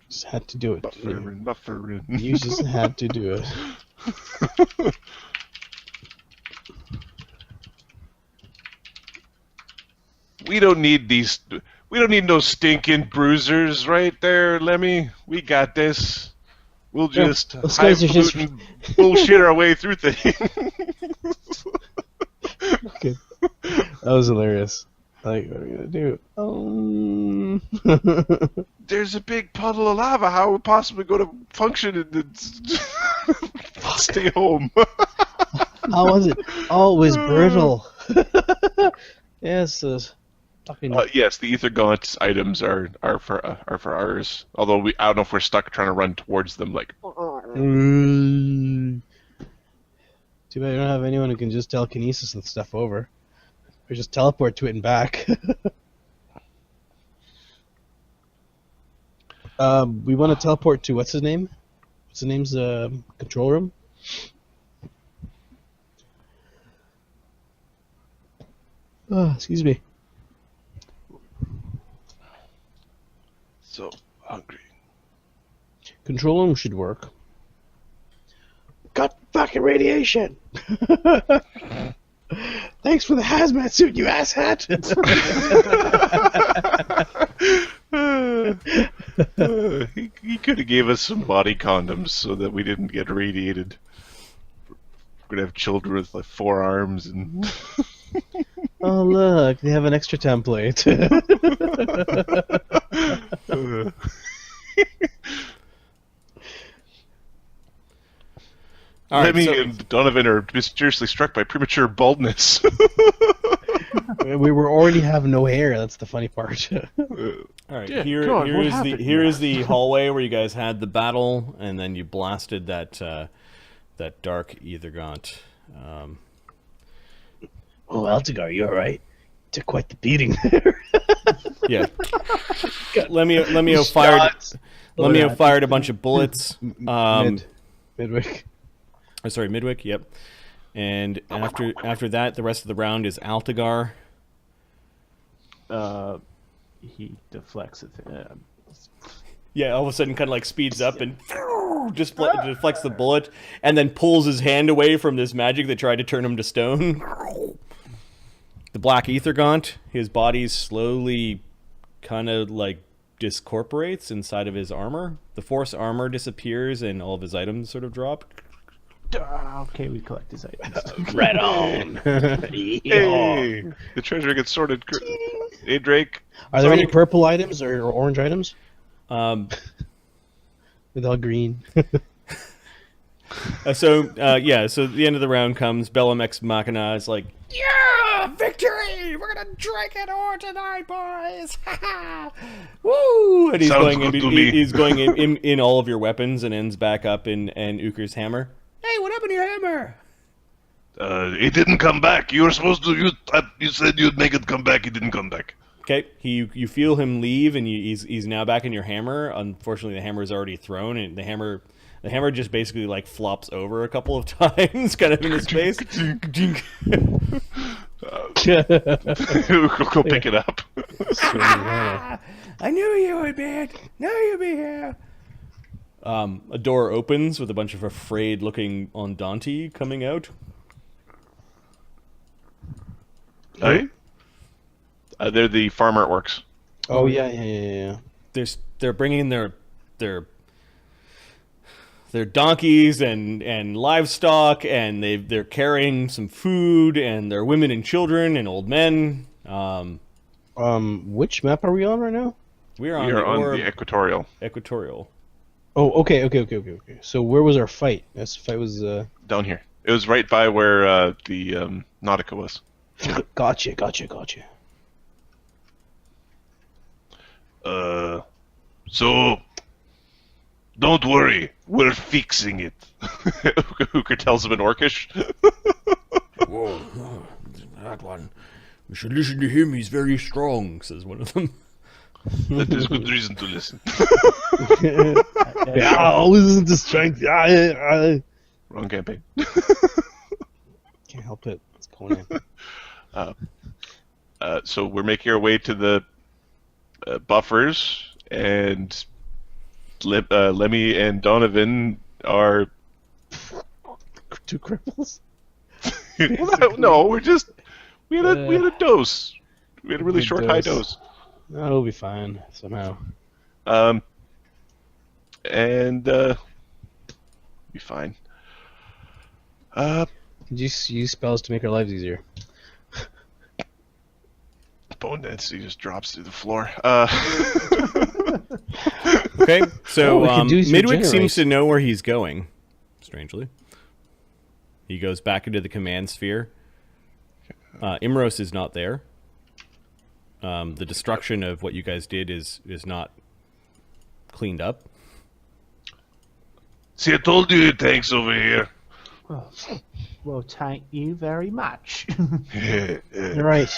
Speaker 2: Just had to do it.
Speaker 1: Buffering.
Speaker 2: You just had to do it.
Speaker 1: We don't need these. We don't need no stinking bruisers right there, Lemmy. We got this. We'll
Speaker 2: Yeah,
Speaker 1: just
Speaker 2: those guys are just-
Speaker 1: bullshit our way through things.
Speaker 2: Okay. That was hilarious. Like, what are we gonna do?
Speaker 1: There's a big puddle of lava. How would possibly go to function and stay home?
Speaker 2: How was it? Oh, it was brittle. Yes, those fucking.
Speaker 1: Yes, the ether gaunts items are for ours. Although I don't know if we're stuck trying to run towards them. Like,
Speaker 2: Mm. Too bad you don't have anyone who can just telekinesis the stuff over, or just teleport to it and back. We want to teleport to what's his name? What's his name's control room? Oh, excuse me.
Speaker 1: so hungry.
Speaker 2: Control room should work. Got fucking radiation. Thanks for the hazmat suit, you asshat.
Speaker 1: He could have gave us some body condoms so that we didn't get radiated. We're gonna have children with like 4 arms and.
Speaker 2: Oh look, they have an extra template.
Speaker 3: All right,
Speaker 1: Lemmy
Speaker 3: so-
Speaker 1: and Donovan are mysteriously struck by premature baldness.
Speaker 2: We were already have no hair. That's the funny part.
Speaker 3: All right,
Speaker 4: Yeah,
Speaker 3: here,
Speaker 4: God, what
Speaker 3: here is the
Speaker 4: happened
Speaker 3: here
Speaker 4: here?
Speaker 3: is the hallway where you guys had the battle, and then you blasted that that dark ether gaunt.
Speaker 2: Oh, Altagar, you all right? Took quite the beating there.
Speaker 3: Yeah, Lemio fired.
Speaker 2: Look at
Speaker 3: Lemio
Speaker 2: that.
Speaker 3: fired a bunch of bullets.
Speaker 2: Midwick.
Speaker 3: Oh, sorry, Midwick. Yep. And after that, the rest of the round is Altagar.
Speaker 4: He deflects it.
Speaker 3: Yeah, all of a sudden, kind of like speeds up and just deflects the bullet, and then pulls his hand away from this magic that tried to turn him to stone. The black ether gaunt, his body slowly kind of like discorporates inside of his armor. The force armor disappears, and all of his items sort of drop.
Speaker 4: Okay, we collect his items.
Speaker 2: Right on.
Speaker 1: Hey, the treasure gets sorted. Hey, Drake.
Speaker 2: Are there any purple items or orange items?
Speaker 3: Um,
Speaker 2: With all green.
Speaker 3: So the end of the round comes. Bellum Ex Machina is like, yeah, victory! We're gonna drink it all tonight, boys! Woo! And he's
Speaker 1: Sounds
Speaker 3: going
Speaker 1: good to me.
Speaker 3: he's going in all of your weapons and ends back up in Uker's hammer. Hey, what happened to your hammer?
Speaker 1: It didn't come back. You were supposed to. You said you'd make it come back. It didn't come back.
Speaker 3: Okay, you feel him leave, and he's now back in your hammer. Unfortunately, the hammer is already thrown, and the hammer just basically like flops over a couple of times, kind of in his face.
Speaker 1: Go pick it up.
Speaker 3: I knew you would be it. Knew you'd be here. A door opens with a bunch of afraid-looking Ondanti coming out.
Speaker 1: Hey? They're the farm artworks.
Speaker 2: Oh yeah.
Speaker 3: They're bringing their They're donkeys and livestock, and they're carrying some food, and they're women and children and old men.
Speaker 2: Which map are we on right now?
Speaker 3: We are
Speaker 1: We
Speaker 3: on
Speaker 1: are
Speaker 3: the
Speaker 1: on
Speaker 3: Orb
Speaker 1: the equatorial.
Speaker 3: Equatorial.
Speaker 2: Oh, okay. So where was our fight? This fight was.
Speaker 1: Down here. It was right by where the Nautica was.
Speaker 2: Gotcha.
Speaker 1: So don't worry, we're fixing it. Hooker tells him in Orcish.
Speaker 3: Whoa, that one. We should listen to him. He's very strong, says one of them.
Speaker 1: That is good reason to listen.
Speaker 2: Yeah, I'll listen to strength.
Speaker 1: Wrong campaign.
Speaker 2: Can't help it. It's going in.
Speaker 1: So we're making our way to the buffers, and Lemmy and Donnovan are.
Speaker 2: Two cripples.
Speaker 1: No, we had a dose. We had a really short high dose.
Speaker 2: That'll be fine somehow.
Speaker 1: And be fine.
Speaker 2: Could you use spells to make our lives easier?
Speaker 1: Bone density just drops through the floor.
Speaker 3: Okay, so
Speaker 2: we could do
Speaker 3: Midwick
Speaker 2: regenerate.
Speaker 3: seems to know where he's going, strangely. He goes back into the command sphere. Imros is not there. The destruction of what you guys did is not cleaned up.
Speaker 1: See, I told you tanks over here.
Speaker 4: Well, thank you very much.
Speaker 2: All right.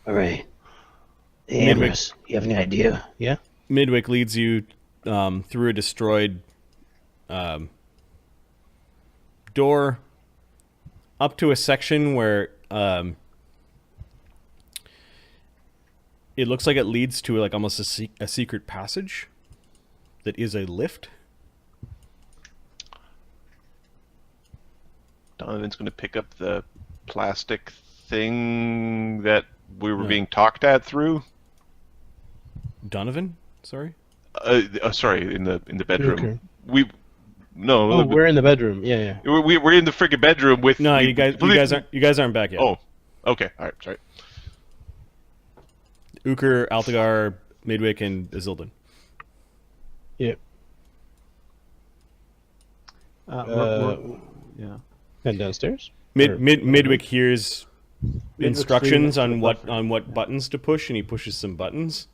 Speaker 2: All right. Hey,
Speaker 3: Midwick.
Speaker 2: Imros, you have any idea? Yeah?
Speaker 3: Midwick leads you through a destroyed door up to a section where it looks like it leads to like almost a secret passage that is a lift.
Speaker 1: Donovan's going to pick up the plastic thing that we were
Speaker 3: Yeah.
Speaker 1: being talked at through.
Speaker 3: Donovan, sorry.
Speaker 1: Sorry, in the bedroom.
Speaker 2: Okay.
Speaker 1: We're
Speaker 2: in the bedroom. Yeah.
Speaker 1: we're in the freaking bedroom with.
Speaker 3: No, you guys aren't back yet.
Speaker 1: Oh, okay. All right. Sorry.
Speaker 3: Uker, Altagar, Midwick, and Azildan.
Speaker 2: Yeah.
Speaker 4: Yeah.
Speaker 2: And downstairs?
Speaker 3: Midwick hears
Speaker 4: Midwick's
Speaker 3: instructions
Speaker 4: leading
Speaker 3: on
Speaker 4: up to the buffer.
Speaker 3: what buttons to push, and he pushes some buttons.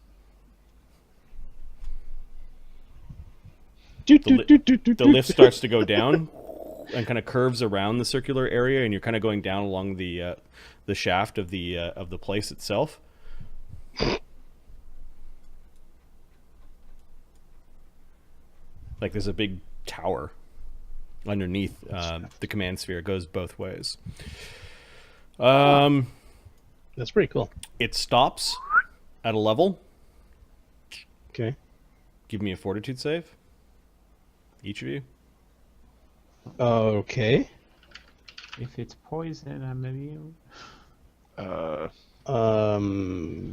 Speaker 3: The lift starts to go down and kind of curves around the circular area, and you're kind of going down along the shaft of the place itself. Like there's a big tower underneath the command sphere. It goes both ways.
Speaker 2: That's pretty cool.
Speaker 3: It stops at a level.
Speaker 2: Okay.
Speaker 3: Give me a fortitude save. Each of you.
Speaker 2: Okay.
Speaker 4: If it's poison, I'm immune.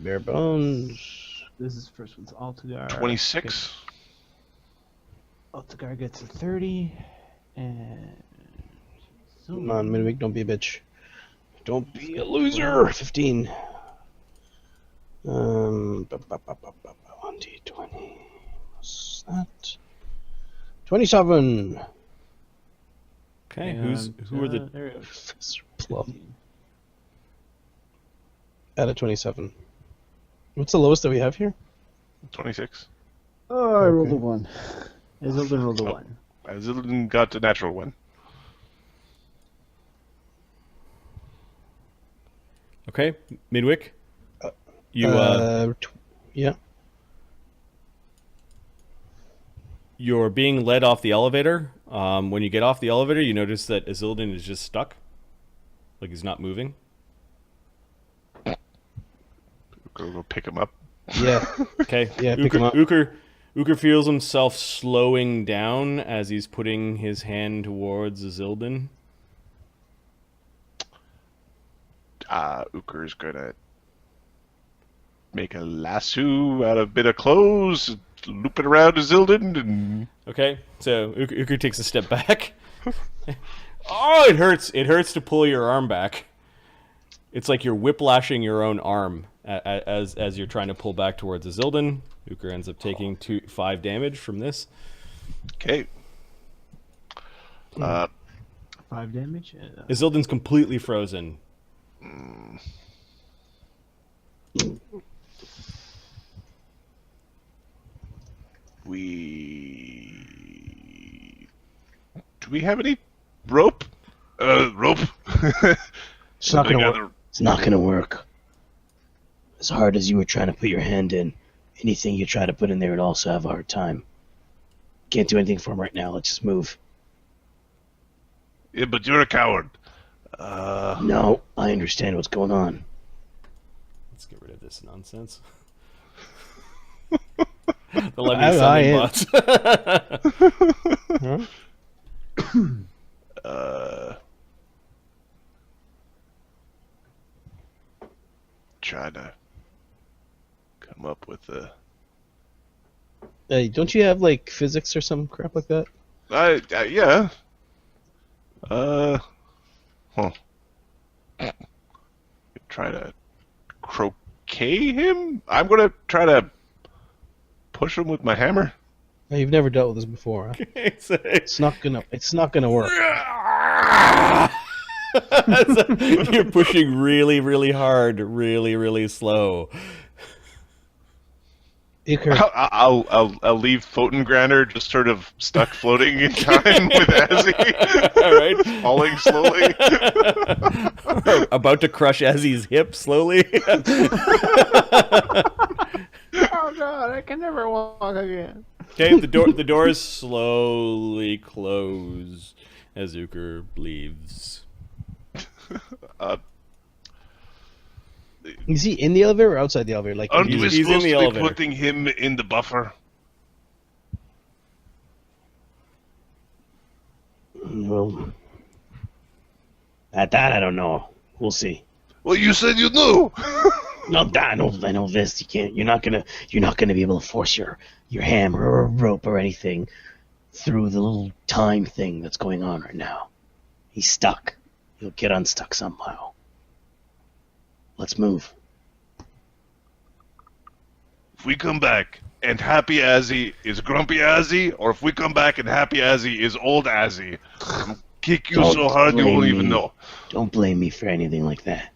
Speaker 2: Bare bones.
Speaker 4: This is first one's Altagar.
Speaker 1: 26.
Speaker 4: Altagar gets a 30, and
Speaker 2: Come on, Midwick, don't be a bitch. Don't be a loser. 15. 1d20. What's that? 27.
Speaker 3: Okay.
Speaker 4: and,
Speaker 3: who are the
Speaker 4: there we go.
Speaker 2: Plum. At a 27. What's the lowest that we have here?
Speaker 1: 26.
Speaker 4: Oh, I rolled
Speaker 2: Okay.
Speaker 4: a 1. Azildan rolled a 1.
Speaker 1: Azildan got a natural one.
Speaker 3: Okay, Midwick. You
Speaker 2: yeah.
Speaker 3: you're being led off the elevator. When you get off the elevator, you notice that Azildan is just stuck, like he's not moving.
Speaker 1: Go pick him up.
Speaker 2: Yeah.
Speaker 3: Okay.
Speaker 2: Yeah, pick him up.
Speaker 3: Uker feels himself slowing down as he's putting his hand towards Azildan.
Speaker 1: Uker's gonna make a lasso out of a bit of clothes, loop it around Azildan and...
Speaker 3: Okay, so Uku takes a step back. Oh, it hurts! It hurts to pull your arm back. It's like you're whiplashing your own arm as you're trying to pull back towards Azildan. Uku ends up taking 5 damage from this.
Speaker 1: Okay.
Speaker 4: 5 damage.
Speaker 3: Azildan's completely frozen.
Speaker 1: Do we have any rope? Rope?
Speaker 2: It's not gonna work. It's not gonna work. As hard as you were trying to put your hand in, anything you try to put in there would also have a hard time. Can't do anything for him right now. Let's just move.
Speaker 1: Yeah, but you're a coward.
Speaker 2: No, I understand what's going on.
Speaker 3: Let's get rid of this nonsense. The Lemmy summoning bots.
Speaker 2: Huh?
Speaker 1: Trying to come up with a...
Speaker 2: Hey, don't you have like physics or some crap like that?
Speaker 1: Yeah. Try to croquet him? I'm gonna try to push him with my hammer.
Speaker 2: No, you've never dealt with this before, huh? It's not gonna work.
Speaker 3: You're pushing really, really hard, really, really slow.
Speaker 1: I'll leave Fotengrander just sort of stuck floating in time with Azzy.
Speaker 3: All right,
Speaker 1: falling slowly.
Speaker 3: About to crush Azzy's hip slowly.
Speaker 4: Oh god, I can never walk again.
Speaker 3: Okay, the doors slowly close as Zucker leaves.
Speaker 2: Is he in the elevator or outside the elevator? Like,
Speaker 1: Aren't we
Speaker 3: he's in
Speaker 1: supposed
Speaker 3: the
Speaker 1: to be
Speaker 3: elevator.
Speaker 1: putting him in the buffer?
Speaker 2: well, at that I don't know. We'll see.
Speaker 1: Well, you said you knew.
Speaker 2: No, I know this. You can't. You're not gonna be able to force your hammer or a rope or anything through the little time thing that's going on right now. He's stuck. He'll get unstuck somehow. Let's move.
Speaker 1: If we come back and Happy Azzy is Grumpy Azzy, or if we come back and Happy Azzy is Old Azzy, I'll kick you
Speaker 2: Don't
Speaker 1: so hard you
Speaker 2: blame
Speaker 1: won't even
Speaker 2: me.
Speaker 1: know.
Speaker 2: Don't blame me for anything like that.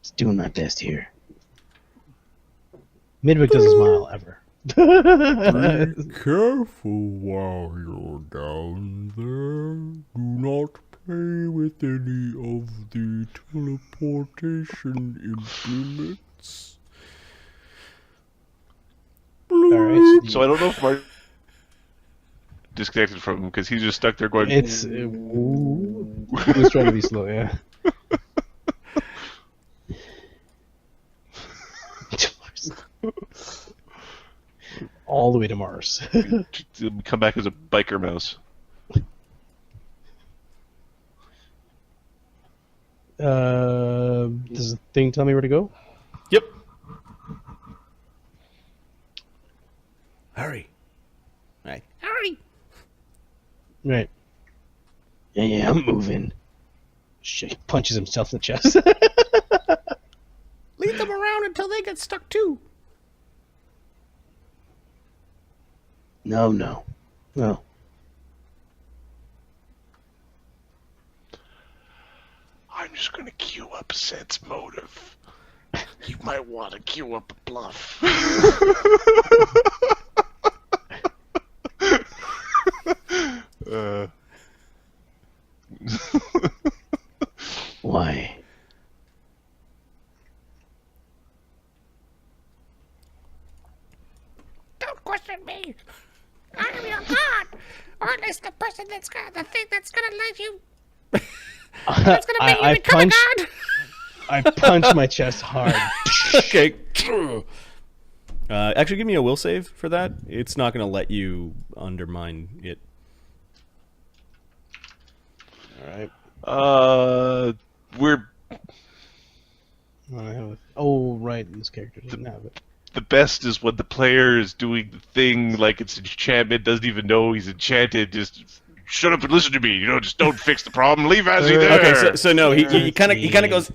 Speaker 2: Just doing my best here. Midwick doesn't smile ever.
Speaker 3: Careful while you're down there. Do not play with any of the teleportation implements.
Speaker 2: Alright,
Speaker 1: So I don't know if Mark disconnected from him because he's just stuck there going.
Speaker 2: it's he was trying to be slow, yeah. All the way to Mars.
Speaker 1: Come back as a biker mouse.
Speaker 2: Does the thing tell me where to go?
Speaker 3: Yep. Hurry. Right. Hurry.
Speaker 2: Right. Yeah, I'm moving. Shit, punches himself in the chest.
Speaker 3: Lead them around until they get stuck too.
Speaker 2: No.
Speaker 1: I'm just gonna queue up Sense Motive. You might want to queue up a bluff.
Speaker 2: Why?
Speaker 5: Don't question me. I am your god, or at least the person that's got the thing that's gonna let you. That's gonna make you become a god.
Speaker 2: I punch my chest hard.
Speaker 3: Okay. Actually, give me a will save for that. It's not going to let you undermine it.
Speaker 2: All right.
Speaker 1: We're
Speaker 2: Oh, right. This character doesn't have it.
Speaker 1: the best is when the player is doing the thing like it's enchantment, doesn't even know he's enchanted, just shut up and listen to me. You know, just don't fix the problem. Leave Azzy there.
Speaker 3: Okay, so no, he kind of goes.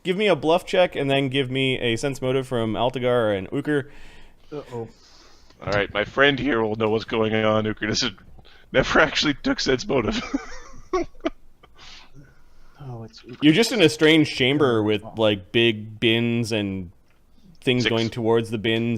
Speaker 3: Give me a bluff check, and then give me a sense motive from Altagar and Uker.
Speaker 4: Uh-oh.
Speaker 1: All right, my friend here will know what's going on. Uker, this never actually took sense motive.
Speaker 4: Oh, it's
Speaker 3: You're just in a strange chamber with like big bins and things
Speaker 1: 6.
Speaker 3: going towards the bins.